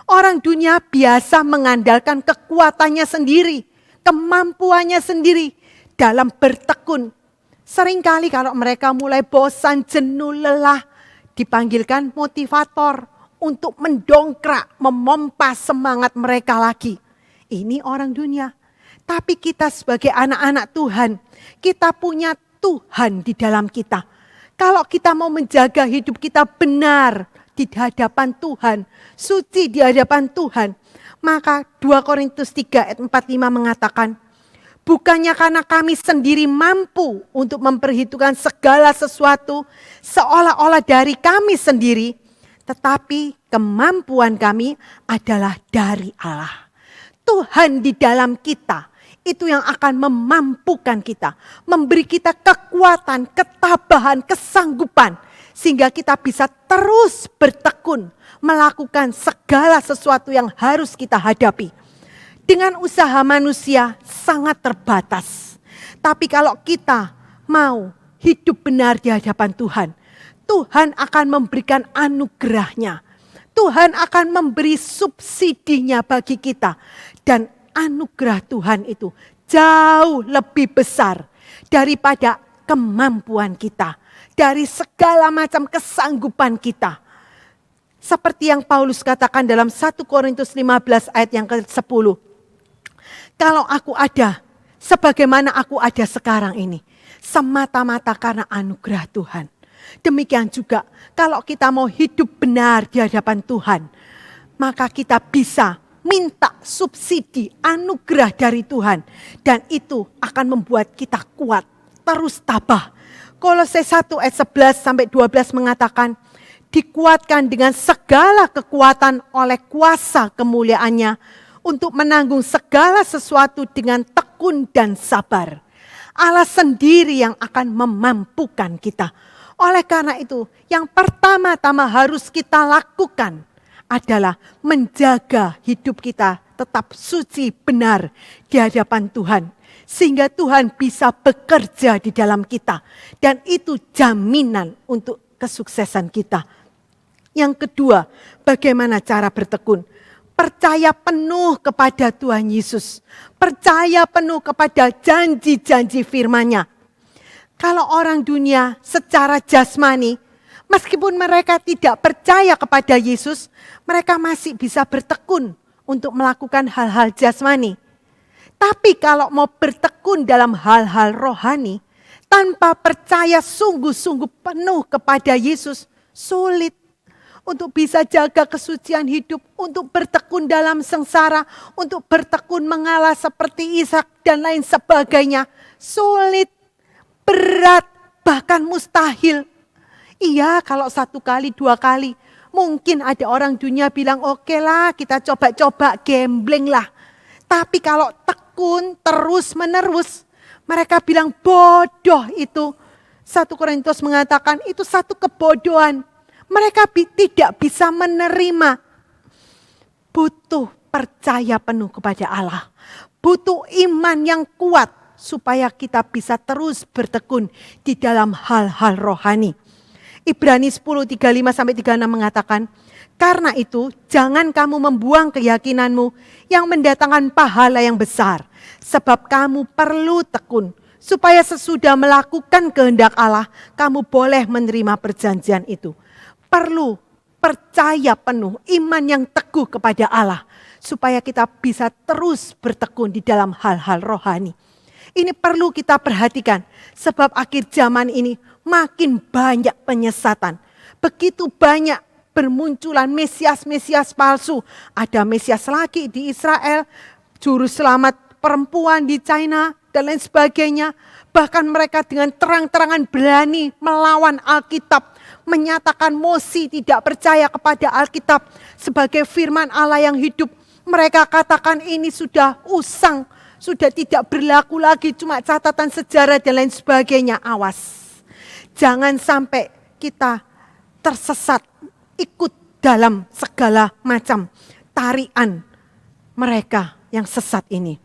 Orang dunia biasa mengandalkan kekuatannya sendiri, kemampuannya sendiri dalam bertekun. Seringkali kalau mereka mulai bosan, jenuh, lelah, dipanggilkan motivator untuk mendongkrak, memompa semangat mereka lagi. Ini orang dunia. Tapi kita sebagai anak-anak Tuhan, kita punya Tuhan di dalam kita. Kalau kita mau menjaga hidup kita benar di hadapan Tuhan, suci di hadapan Tuhan, maka 2 Korintus 3 ayat 45 mengatakan, bukannya karena kami sendiri mampu untuk memperhitungkan segala sesuatu seolah-olah dari kami sendiri, tetapi kemampuan kami adalah dari Allah. Tuhan di dalam kita, itu yang akan memampukan kita, memberi kita kekuatan, ketabahan, kesanggupan, sehingga kita bisa terus bertekun, melakukan segala sesuatu yang harus kita hadapi. Dengan usaha manusia sangat terbatas. Tapi kalau kita mau hidup benar di hadapan Tuhan, Tuhan akan memberikan anugerahnya. Tuhan akan memberi subsidinya bagi kita. Dan anugerah Tuhan itu jauh lebih besar daripada kemampuan kita. Dari segala macam kesanggupan kita. Seperti yang Paulus katakan dalam 1 Korintus 15 ayat yang ke-10. Kalau aku ada, sebagaimana aku ada sekarang ini, semata-mata karena anugerah Tuhan. Demikian juga kalau kita mau hidup benar di hadapan Tuhan, maka kita bisa minta subsidi anugerah dari Tuhan. Dan itu akan membuat kita kuat, terus tabah. Kolose 1 ayat 11 sampai 12 mengatakan, dikuatkan dengan segala kekuatan oleh kuasa kemuliaannya, untuk menanggung segala sesuatu dengan tekun dan sabar. Allah sendiri yang akan memampukan kita. Oleh karena itu, yang pertama-tama harus kita lakukan adalah menjaga hidup kita tetap suci benar di hadapan Tuhan. Sehingga Tuhan bisa bekerja di dalam kita. Dan itu jaminan untuk kesuksesan kita. Yang kedua, bagaimana cara bertekun? Percaya penuh kepada Tuhan Yesus. Percaya penuh kepada janji-janji firman-Nya. Kalau orang dunia secara jasmani, meskipun mereka tidak percaya kepada Yesus, mereka masih bisa bertekun untuk melakukan hal-hal jasmani. Tapi kalau mau bertekun dalam hal-hal rohani, tanpa percaya sungguh-sungguh penuh kepada Yesus, sulit. Untuk bisa jaga kesucian hidup, untuk bertekun dalam sengsara, untuk bertekun mengalah seperti Ishak dan lain sebagainya. Sulit, berat, bahkan mustahil. Iya, kalau 1 kali, 2 kali. Mungkin ada orang dunia bilang, oke lah kita coba-coba gambling lah. Tapi kalau tekun terus menerus, mereka bilang bodoh itu. 1 Korintus mengatakan itu satu kebodohan. Mereka tidak bisa menerima. Butuh percaya penuh kepada Allah. Butuh iman yang kuat supaya kita bisa terus bertekun di dalam hal-hal rohani. Ibrani 10:35-36 mengatakan, karena itu jangan kamu membuang keyakinanmu yang mendatangkan pahala yang besar. Sebab kamu perlu tekun, supaya sesudah melakukan kehendak Allah, kamu boleh menerima perjanjian itu. Perlu percaya penuh, iman yang teguh kepada Allah, supaya kita bisa terus bertekun di dalam hal-hal rohani. Ini perlu kita perhatikan, sebab akhir zaman ini makin banyak penyesatan. Begitu banyak bermunculan Mesias-Mesias palsu. Ada Mesias laki di Israel, juru selamat perempuan di China, dan lain sebagainya. Bahkan mereka dengan terang-terangan berani melawan Alkitab, menyatakan mosi tidak percaya kepada Alkitab sebagai firman Allah yang hidup. Mereka katakan ini sudah usang, sudah tidak berlaku lagi, cuma catatan sejarah dan lain sebagainya. Awas, jangan sampai kita tersesat, ikut dalam segala macam tarian mereka yang sesat ini.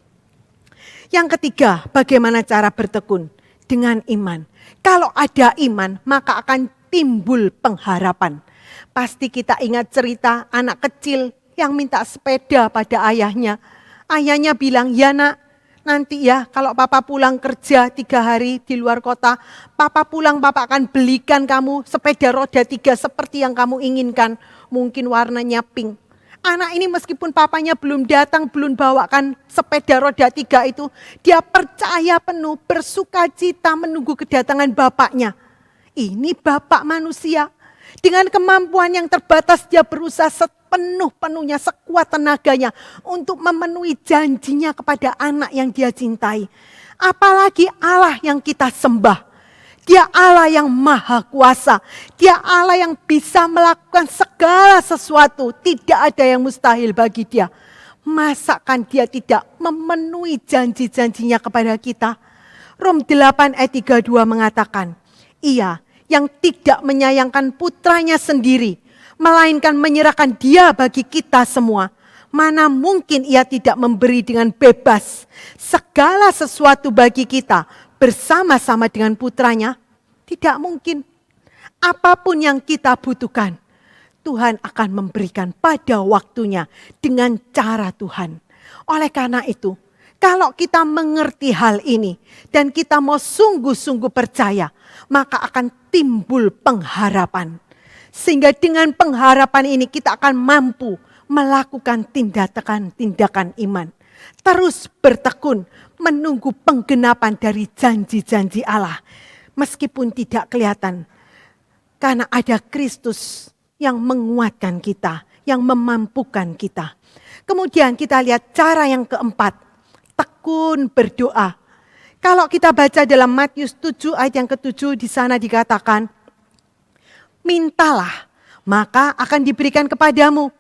Yang ketiga, bagaimana cara bertekun? Dengan iman. Kalau ada iman, maka akan timbul pengharapan. Pasti kita ingat cerita anak kecil yang minta sepeda pada ayahnya. Ayahnya bilang, ya nak, nanti ya kalau papa pulang kerja 3 hari di luar kota, papa pulang papa akan belikan kamu sepeda roda 3 seperti yang kamu inginkan. Mungkin warnanya pink. Anak ini meskipun papanya belum datang, belum bawakan sepeda roda 3 itu, dia percaya penuh, bersuka cita menunggu kedatangan bapaknya. Ini bapak manusia. Dengan kemampuan yang terbatas dia berusaha sepenuh-penuhnya, sekuat tenaganya untuk memenuhi janjinya kepada anak yang dia cintai. Apalagi Allah yang kita sembah. Dia Allah yang maha kuasa. Dia Allah yang bisa melakukan segala sesuatu. Tidak ada yang mustahil bagi dia. Masakan dia tidak memenuhi janji-janjinya kepada kita? Rom 8 ayat 32 mengatakan, Ia yang tidak menyayangkan putranya sendiri, melainkan menyerahkan dia bagi kita semua. Mana mungkin ia tidak memberi dengan bebas segala sesuatu bagi kita bersama-sama dengan putranya? Tidak mungkin. Apapun yang kita butuhkan, Tuhan akan memberikan pada waktunya dengan cara Tuhan. Oleh karena itu, kalau kita mengerti hal ini dan kita mau sungguh-sungguh percaya, maka akan timbul pengharapan. Sehingga dengan pengharapan ini kita akan mampu melakukan tindakan-tindakan iman. Terus bertekun menunggu penggenapan dari janji-janji Allah. Meskipun tidak kelihatan. Karena ada Kristus yang menguatkan kita, yang memampukan kita. Kemudian kita lihat cara yang keempat. Tekun berdoa. Kalau kita baca dalam Matius 7 ayat yang ke-7 di sana dikatakan, mintalah maka akan diberikan kepadamu.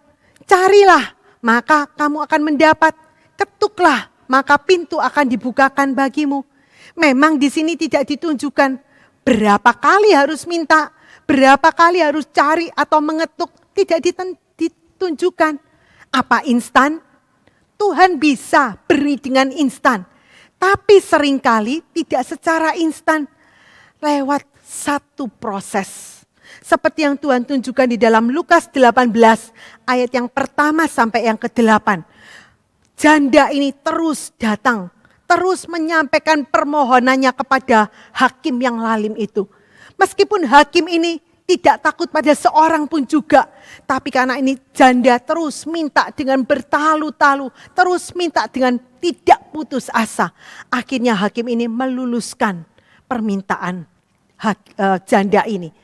Carilah maka kamu akan mendapat. Ketuklah maka pintu akan dibukakan bagimu. Memang di sini tidak ditunjukkan berapa kali harus minta, berapa kali harus cari atau mengetuk. Tidak ditunjukkan. Apa instan? Tuhan bisa beri dengan instan. Tapi seringkali tidak secara instan. Lewat satu proses. Seperti yang Tuhan tunjukkan di dalam Lukas 18 ayat yang pertama sampai yang ke-8. Janda ini terus datang. Terus menyampaikan permohonannya kepada hakim yang lalim itu. Meskipun hakim ini tidak takut pada seorang pun juga. Tapi karena ini janda terus minta dengan bertalu-talu. Terus minta dengan tidak putus asa. Akhirnya hakim ini meluluskan permintaan janda ini.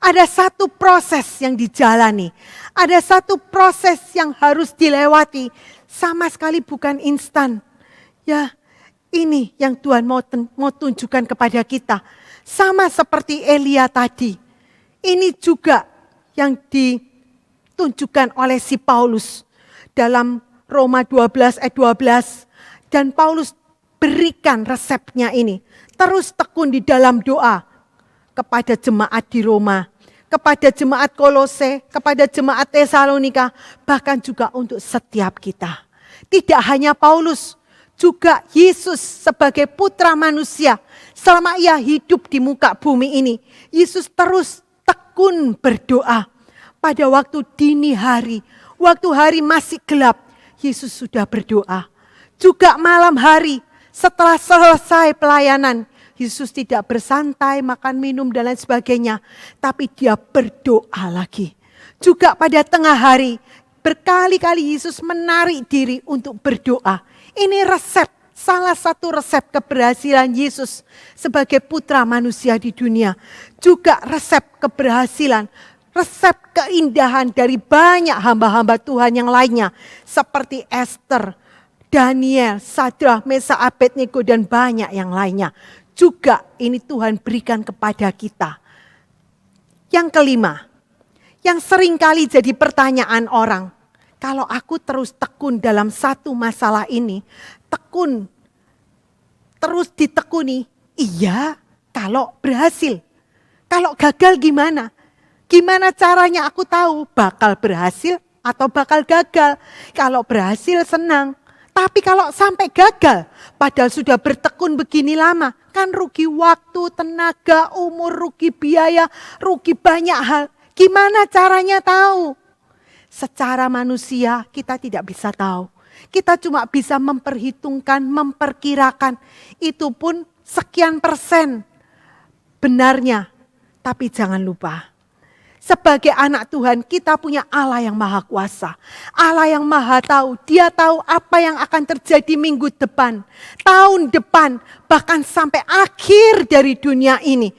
Ada satu proses yang dijalani. Ada satu proses yang harus dilewati. Sama sekali bukan instan. Ya, ini yang Tuhan mau tunjukkan kepada kita. Sama seperti Elia tadi. Ini juga yang ditunjukkan oleh si Paulus dalam Roma 12 ayat 12. Dan Paulus berikan resepnya ini. Terus tekun di dalam doa kepada jemaat di Roma, kepada jemaat Kolose, kepada jemaat Tesalonika, bahkan juga untuk setiap kita. Tidak hanya Paulus, juga Yesus sebagai putra manusia. Selama ia hidup di muka bumi ini, Yesus terus tekun tekun berdoa. Pada waktu dini hari, waktu hari masih gelap, Yesus sudah berdoa. Juga malam hari, setelah selesai pelayanan, Yesus tidak bersantai, makan minum dan lain sebagainya. Tapi dia berdoa lagi. Juga pada tengah hari, berkali-kali Yesus menarik diri untuk berdoa. Ini resep, salah satu resep keberhasilan Yesus sebagai putra manusia di dunia. Juga resep keberhasilan, resep keindahan dari banyak hamba-hamba Tuhan yang lainnya. Seperti Esther, Daniel, Sadrah, Mesakh, Abednego dan banyak yang lainnya. Juga ini Tuhan berikan kepada kita. Yang kelima, yang seringkali jadi pertanyaan orang. Kalau aku terus tekun dalam satu masalah ini, terus ditekuni, iya kalau berhasil. Kalau gagal gimana? Gimana caranya aku tahu bakal berhasil atau bakal gagal? Kalau berhasil senang. Tapi kalau sampai gagal, padahal sudah bertekun begini lama, kan rugi waktu, tenaga, umur, rugi biaya, rugi banyak hal. Gimana caranya tahu? Secara manusia kita tidak bisa tahu. Kita cuma bisa memperhitungkan, memperkirakan. Itu pun sekian persen benarnya. Tapi jangan lupa, sebagai anak Tuhan kita punya Allah yang maha kuasa. Allah yang maha tahu. Dia tahu apa yang akan terjadi minggu depan, tahun depan, bahkan sampai akhir dari dunia ini.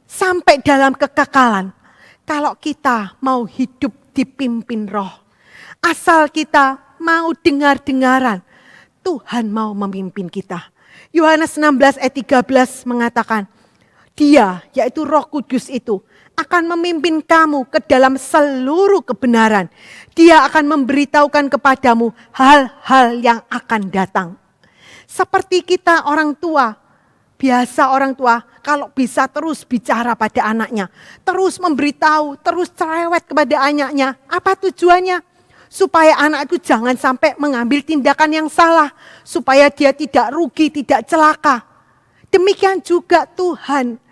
Sampai dalam kekekalan. Kalau kita mau hidup dipimpin roh. Asal kita mau dengar-dengaran. Tuhan mau memimpin kita. Yohanes 16 ayat 13 mengatakan, Dia, yaitu Roh Kudus itu, akan memimpin kamu ke dalam seluruh kebenaran. Dia akan memberitahukan kepadamu hal-hal yang akan datang. Seperti kita orang tua, biasa orang tua kalau bisa terus bicara pada anaknya. Terus memberitahu, terus cerewet kepada anaknya. Apa tujuannya? Supaya anak itu jangan sampai mengambil tindakan yang salah. Supaya dia tidak rugi, tidak celaka. Demikian juga Tuhan.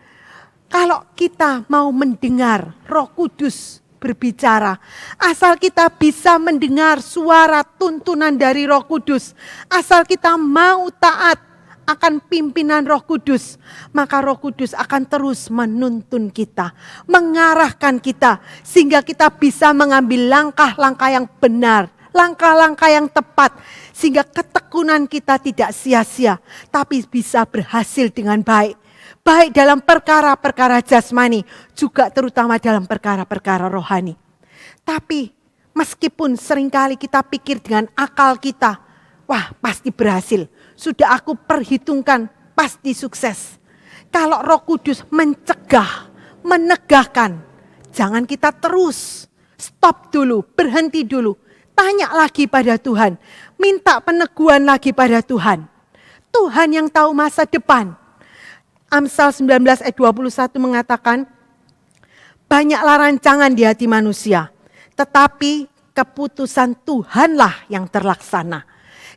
Kalau kita mau mendengar Roh Kudus berbicara, asal kita bisa mendengar suara tuntunan dari Roh Kudus, asal kita mau taat akan pimpinan Roh Kudus, maka Roh Kudus akan terus menuntun kita, mengarahkan kita, sehingga kita bisa mengambil langkah-langkah yang benar, langkah-langkah yang tepat, sehingga ketekunan kita tidak sia-sia, tapi bisa berhasil dengan baik. Baik dalam perkara-perkara jasmani, juga terutama dalam perkara-perkara rohani. Tapi meskipun seringkali kita pikir dengan akal kita, wah pasti berhasil. Sudah aku perhitungkan, pasti sukses. Kalau Roh Kudus mencegah, menegahkan, jangan kita terus stop dulu, berhenti dulu. Tanya lagi pada Tuhan, minta peneguhan lagi pada Tuhan. Tuhan yang tahu masa depan. Amsal 19 ayat 21 mengatakan, banyaklah rancangan di hati manusia, tetapi keputusan Tuhanlah yang terlaksana.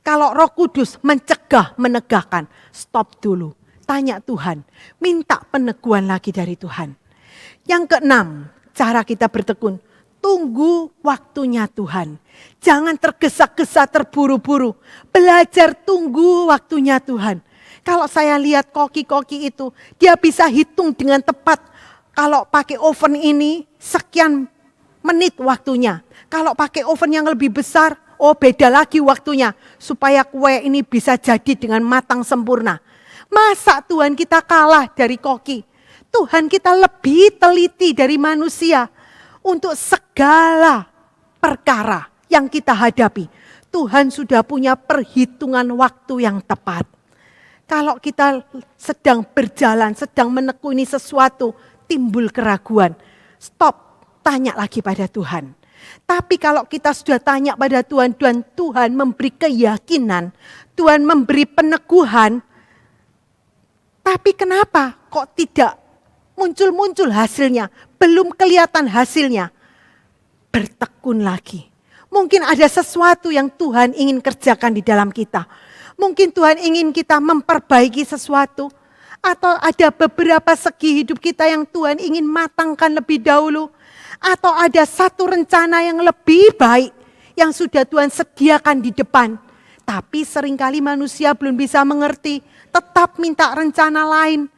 Kalau Roh Kudus mencegah, menegahkan, stop dulu. Tanya Tuhan, minta peneguhan lagi dari Tuhan. Yang keenam, cara kita bertekun, tunggu waktunya Tuhan. Jangan tergesa-gesa, terburu-buru. Belajar tunggu waktunya Tuhan. Kalau saya lihat koki-koki itu, dia bisa hitung dengan tepat. Kalau pakai oven ini, sekian menit waktunya. Kalau pakai oven yang lebih besar, oh beda lagi waktunya. Supaya kue ini bisa jadi dengan matang sempurna. Masa Tuhan kita kalah dari koki? Tuhan kita lebih teliti dari manusia. Untuk segala perkara yang kita hadapi. Tuhan sudah punya perhitungan waktu yang tepat. Kalau kita sedang berjalan, sedang menekuni sesuatu, timbul keraguan. Stop, tanya lagi pada Tuhan. Tapi kalau kita sudah tanya pada Tuhan, dan Tuhan memberi keyakinan, Tuhan memberi peneguhan, tapi kenapa kok tidak muncul-muncul hasilnya, belum kelihatan hasilnya? Bertekun lagi. Mungkin ada sesuatu yang Tuhan ingin kerjakan di dalam kita. Mungkin Tuhan ingin kita memperbaiki sesuatu. Atau ada beberapa segi hidup kita yang Tuhan ingin matangkan lebih dahulu. Atau ada satu rencana yang lebih baik yang sudah Tuhan sediakan di depan. Tapi seringkali manusia belum bisa mengerti, tetap minta rencana lain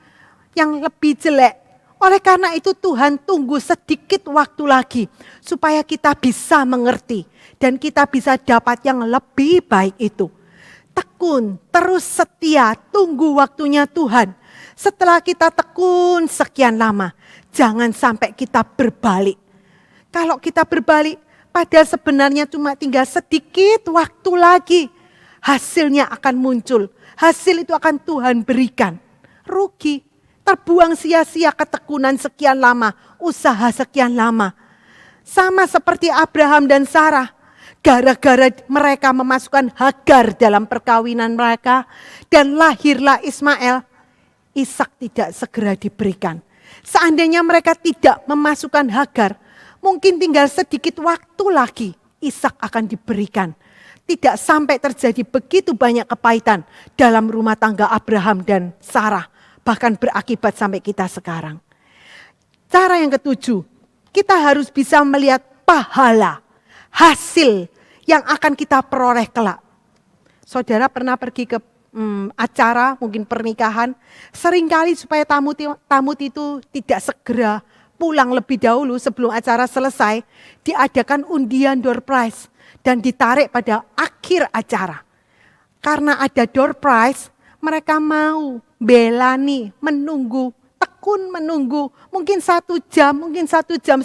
yang lebih jelek. Oleh karena itu Tuhan tunggu sedikit waktu lagi supaya kita bisa mengerti dan kita bisa dapat yang lebih baik itu. Tekun, terus setia, tunggu waktunya Tuhan. Setelah kita tekun sekian lama, jangan sampai kita berbalik. Kalau kita berbalik, padahal sebenarnya cuma tinggal sedikit waktu lagi. Hasilnya akan muncul, hasil itu akan Tuhan berikan. Rugi, terbuang sia-sia ketekunan sekian lama, usaha sekian lama. Sama seperti Abraham dan Sarah. Gara-gara mereka memasukkan Hagar dalam perkawinan mereka dan lahirlah Ismail, Ishak tidak segera diberikan. Seandainya mereka tidak memasukkan Hagar, mungkin tinggal sedikit waktu lagi Ishak akan diberikan. Tidak sampai terjadi begitu banyak kepahitan dalam rumah tangga Abraham dan Sarah, bahkan berakibat sampai kita sekarang. Cara yang ketujuh, kita harus bisa melihat pahala, hasil yang akan kita peroleh kelak. Saudara pernah pergi ke acara, mungkin pernikahan, seringkali supaya tamu itu tidak segera pulang lebih dahulu sebelum acara selesai, diadakan undian door prize dan ditarik pada akhir acara. Karena ada door prize, mereka mau belani, menunggu, tekun menunggu, mungkin 1 jam, mungkin 1,5 jam,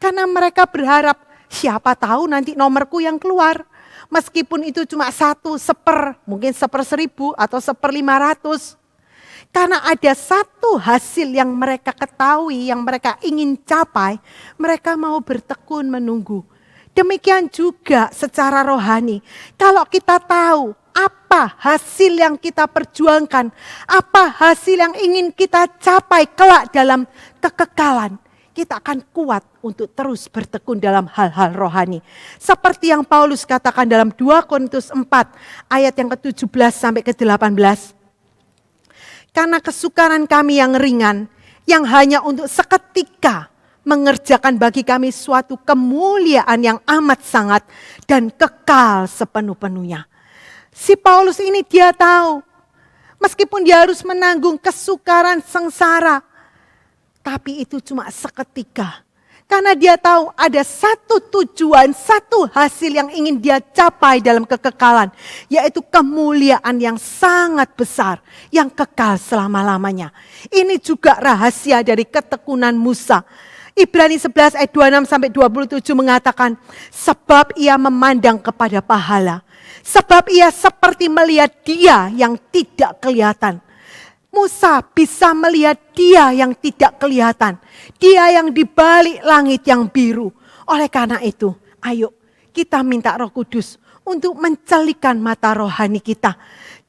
karena mereka berharap siapa tahu nanti nomorku yang keluar. Meskipun itu cuma 1/10, mungkin 1/1000 atau 1/500. Karena ada satu hasil yang mereka ketahui, yang mereka ingin capai, mereka mau bertekun menunggu. Demikian juga secara rohani. Kalau kita tahu apa hasil yang kita perjuangkan, apa hasil yang ingin kita capai kelak dalam kekekalan, kita akan kuat untuk terus bertekun dalam hal-hal rohani. Seperti yang Paulus katakan dalam 2 Korintus 4 ayat yang ke-17 sampai ke-18. Karena kesukaran kami yang ringan, yang hanya untuk seketika mengerjakan bagi kami suatu kemuliaan yang amat sangat dan kekal sepenuh-penuhnya. Si Paulus ini dia tahu, meskipun dia harus menanggung kesukaran sengsara, tapi itu cuma seketika. Karena dia tahu ada satu tujuan, satu hasil yang ingin dia capai dalam kekekalan. Yaitu kemuliaan yang sangat besar, yang kekal selama-lamanya. Ini juga rahasia dari ketekunan Musa. Ibrani 11 ayat 26-27 mengatakan, sebab ia memandang kepada pahala. Sebab ia seperti melihat dia yang tidak kelihatan. Musa bisa melihat dia yang tidak kelihatan. Dia yang di balik langit yang biru. Oleh karena itu, ayo kita minta Roh Kudus untuk mencelikan mata rohani kita.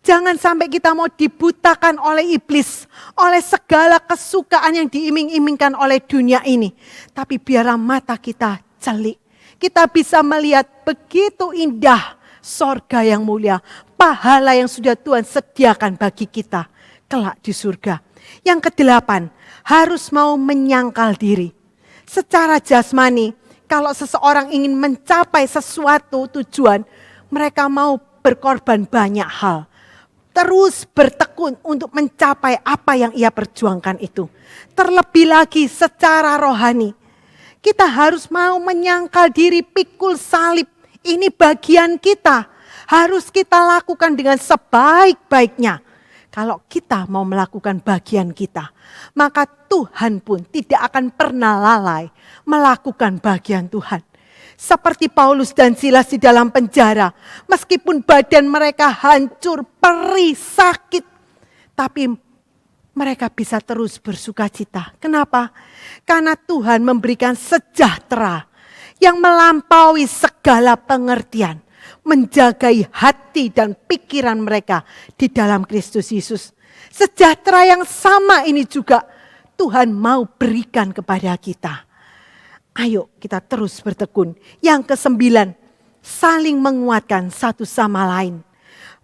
Jangan sampai kita mau dibutakan oleh iblis, oleh segala kesukaan yang diiming-imingkan oleh dunia ini. Tapi biarlah mata kita celik. Kita bisa melihat begitu indah sorga yang mulia. Pahala yang sudah Tuhan sediakan bagi kita kelak di surga. Yang ke-8, harus mau menyangkal diri. Secara jasmani, kalau seseorang ingin mencapai sesuatu tujuan, mereka mau berkorban banyak hal. Terus bertekun untuk mencapai apa yang ia perjuangkan itu. Terlebih lagi secara rohani. Kita harus mau menyangkal diri, pikul salib. Ini bagian kita. Harus kita lakukan dengan sebaik-baiknya. Kalau kita mau melakukan bagian kita, maka Tuhan pun tidak akan pernah lalai melakukan bagian Tuhan. Seperti Paulus dan Silas di dalam penjara, meskipun badan mereka hancur, perih, sakit, tapi mereka bisa terus bersukacita. Kenapa? Karena Tuhan memberikan sejahtera yang melampaui segala pengertian. Menjagai hati dan pikiran mereka di dalam Kristus Yesus. Sejahtera yang sama ini juga Tuhan mau berikan kepada kita. Ayo kita terus bertekun. Yang ke-9, saling menguatkan satu sama lain.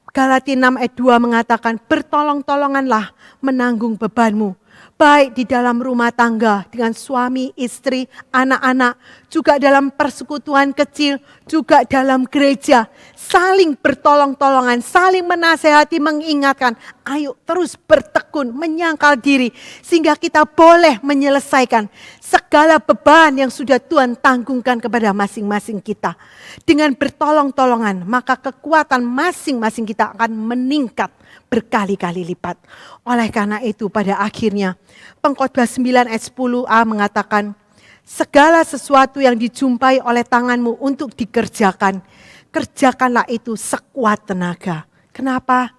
Galatia 6 ayat 2 mengatakan, bertolong-tolonganlah menanggung bebanmu baik di dalam rumah tangga dengan suami, istri, anak-anak, juga dalam persekutuan kecil, juga dalam gereja. Saling bertolong-tolongan, saling menasehati, mengingatkan. Ayo terus bertekun, menyangkal diri, sehingga kita boleh menyelesaikan segala beban yang sudah Tuhan tanggungkan kepada masing-masing kita. Dengan bertolong-tolongan, maka kekuatan masing-masing kita akan meningkat berkali-kali lipat. Oleh karena itu pada akhirnya Pengkhotbah 9 ayat 10a mengatakan, segala sesuatu yang dijumpai oleh tanganmu untuk dikerjakan, kerjakanlah itu sekuat tenaga. Kenapa?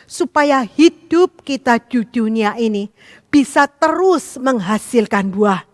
Supaya hidup kita di dunia ini bisa terus menghasilkan buah.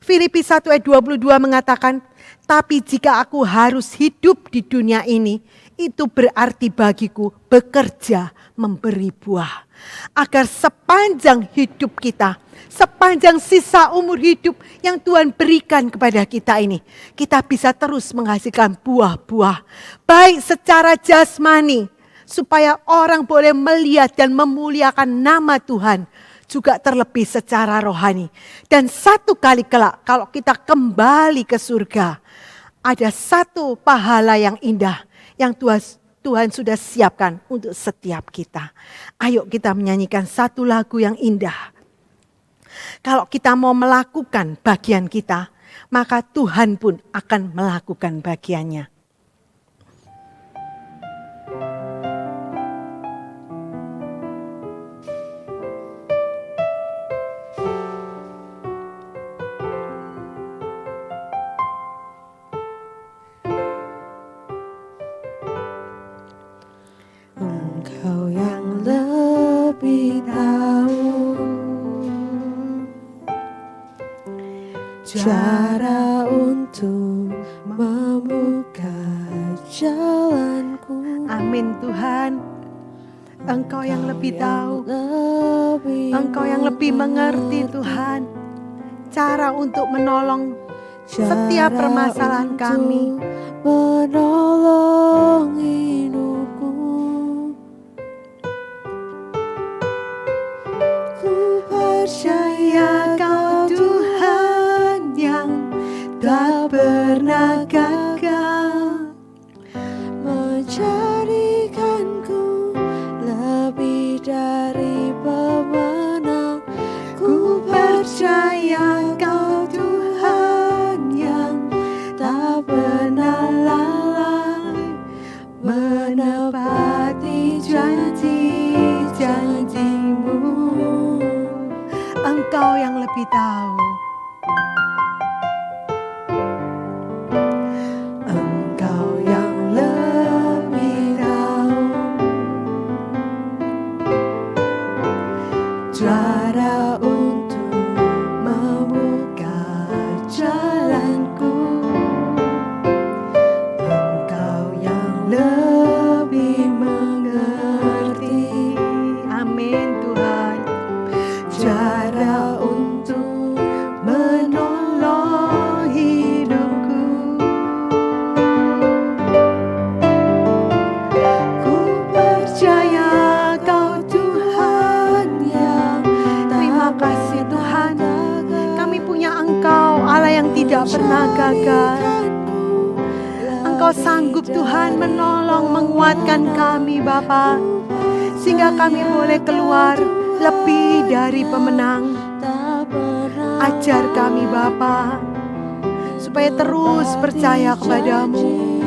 Filipi 1 ayat 22 mengatakan, tapi jika aku harus hidup di dunia ini, itu berarti bagiku bekerja memberi buah. Agar sepanjang hidup kita, sepanjang sisa umur hidup yang Tuhan berikan kepada kita ini, kita bisa terus menghasilkan buah-buah. Baik secara jasmani, supaya orang boleh melihat dan memuliakan nama Tuhan. Juga terlebih secara rohani. Dan satu kali kelak kalau kita kembali ke surga, ada satu pahala yang indah yang Tuhan sudah siapkan untuk setiap kita. Ayo kita menyanyikan satu lagu yang indah. Kalau kita mau melakukan bagian kita, maka Tuhan pun akan melakukan bagiannya. Engkau yang lebih tahu cara untuk membuka jalanku. Amin Tuhan. Engkau yang lebih tahu, Engkau yang lebih mengerti Tuhan, cara untuk menolong setiap permasalahan kami. Menolong hidupku. Ku percaya Kau Tuhan yang tak pernah gagal, menjadikanku lebih dari pemenang. Ku percaya Kau Tuhan yang tak pernah lalai, menepati janji-janjimu. Engkau yang lebih tahu. Engkau yang lebih tahu cara untuk membuka jalanku. Engkau yang lebih mengerti, Amin Tuhan. cara untuk menolong hidupku. Ku percaya Kau Tuhan yang Terima kasih Tuhan. Kami punya Engkau, Allah yang tidak pernah gagal. Engkau sanggup Tuhan menolong, menguatkan kami Bapa, sehingga kami boleh keluar lebih dari pemenang. Ajar kami Bapa, supaya terus percaya kepadamu.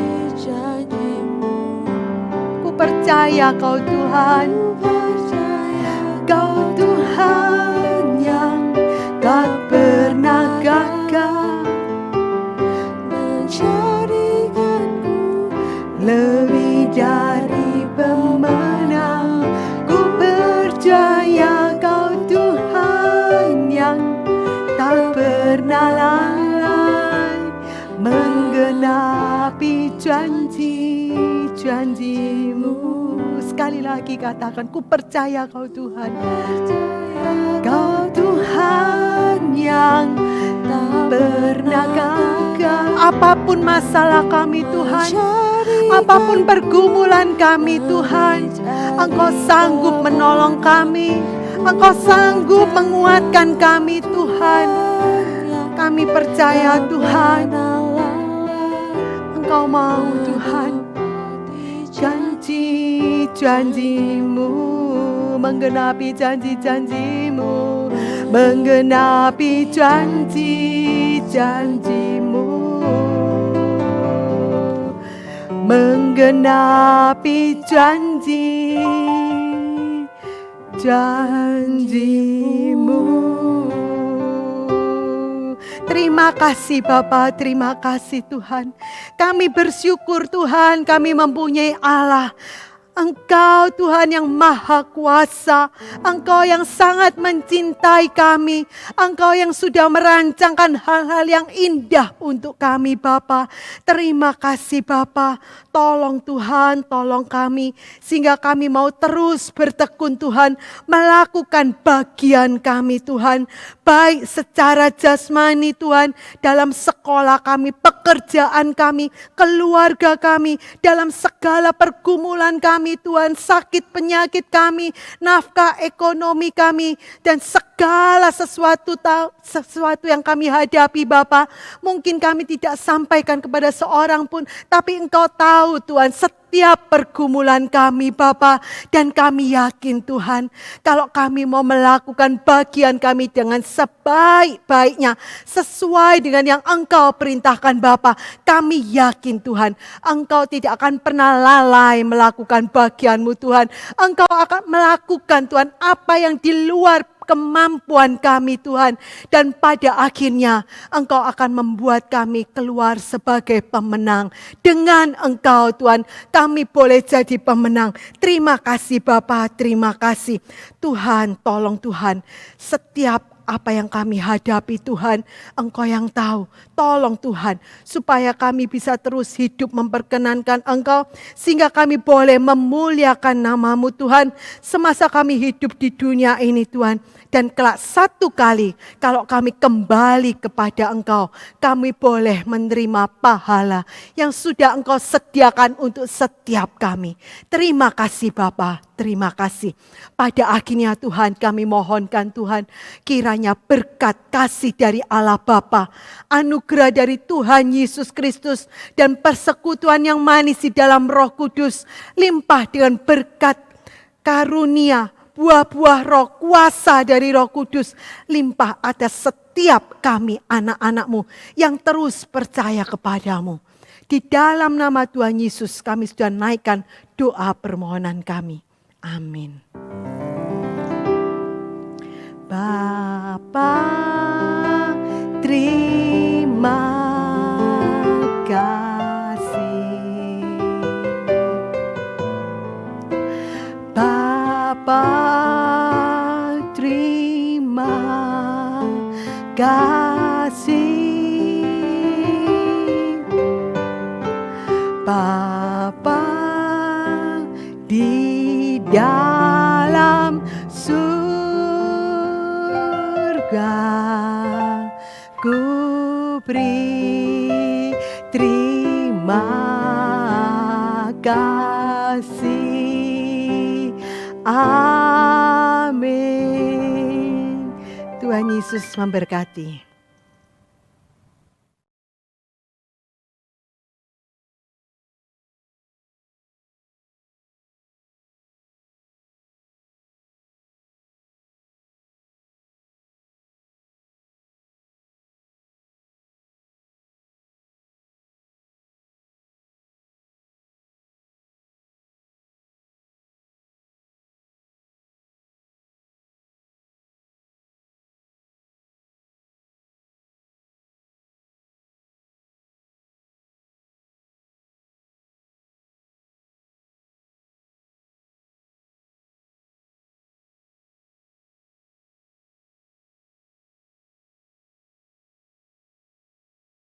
Ku percaya Kau Tuhan, Kau Tuhan yang tak pernah gagal, menjadikanku lebih dari pemenang. Ku percaya Kau Tuhan yang tak pernah lalai, menggenapi janji-janjimu. Sekali lagi katakan, ku percaya Kau Tuhan. Kau Tuhan yang tak pernah gagal. Apapun masalah kami Tuhan, apapun pergumulan kami Tuhan, Engkau sanggup menolong kami. Engkau sanggup menguatkan kami Tuhan. Kami percaya Tuhan, Engkau mau Tuhan. Janji-janji-Mu, menggenapi janji-janji-Mu, menggenapi janji-janji-Mu, menggenapi janji-janji-Mu. Terima kasih Bapa, terima kasih Tuhan. Kami bersyukur Tuhan, kami mempunyai Allah. Engkau Tuhan yang maha kuasa, Engkau yang sangat mencintai kami, Engkau yang sudah merancangkan hal-hal yang indah untuk kami Bapa. Terima kasih Bapa, tolong Tuhan, tolong kami, sehingga kami mau terus bertekun Tuhan, melakukan bagian kami Tuhan, baik secara jasmani Tuhan, dalam sekolah kami, pekerjaan kami, keluarga kami, dalam segala pergumulan kami Tuhan, sakit penyakit kami, nafkah ekonomi kami, dan segala sesuatu yang kami hadapi Bapa. Mungkin kami tidak sampaikan kepada seorang pun, tapi Engkau tahu Tuhan setiap pergumulan kami Bapa. Dan kami yakin Tuhan, kalau kami mau melakukan bagian kami dengan sebaik-baiknya, sesuai dengan yang Engkau perintahkan Bapa, kami yakin Tuhan, Engkau tidak akan pernah lalai melakukan bagian-Mu Tuhan. Engkau akan melakukan Tuhan apa yang di luar kemampuan kami Tuhan. Dan pada akhirnya Engkau akan membuat kami keluar sebagai pemenang. Dengan Engkau Tuhan, kami boleh jadi pemenang. Terima kasih Bapa, terima kasih. Tuhan, tolong Tuhan, setiap apa yang kami hadapi Tuhan, Engkau yang tahu. Tolong Tuhan, supaya kami bisa terus hidup memperkenankan Engkau, sehingga kami boleh memuliakan nama-Mu Tuhan, semasa kami hidup di dunia ini Tuhan. Dan kelak satu kali, kalau kami kembali kepada Engkau, kami boleh menerima pahala yang sudah Engkau sediakan untuk setiap kami. Terima kasih Bapa, terima kasih. Pada akhirnya Tuhan, kami mohonkan Tuhan, kiranya berkat kasih dari Allah Bapa, anugerah dari Tuhan Yesus Kristus, dan persekutuan yang manis di dalam Roh Kudus, limpah dengan berkat karunia, buah-buah roh, kuasa dari Roh Kudus, limpah atas setiap kami anak-anak-Mu yang terus percaya kepadamu. Di dalam nama Tuhan Yesus kami sudah naikkan doa permohonan kami. Amin. Bapa, terima kasih. Bapa, terima kasih. Bapa di dalam surga, ku beri terima kasih. Amin. Tuhan Yesus memberkati.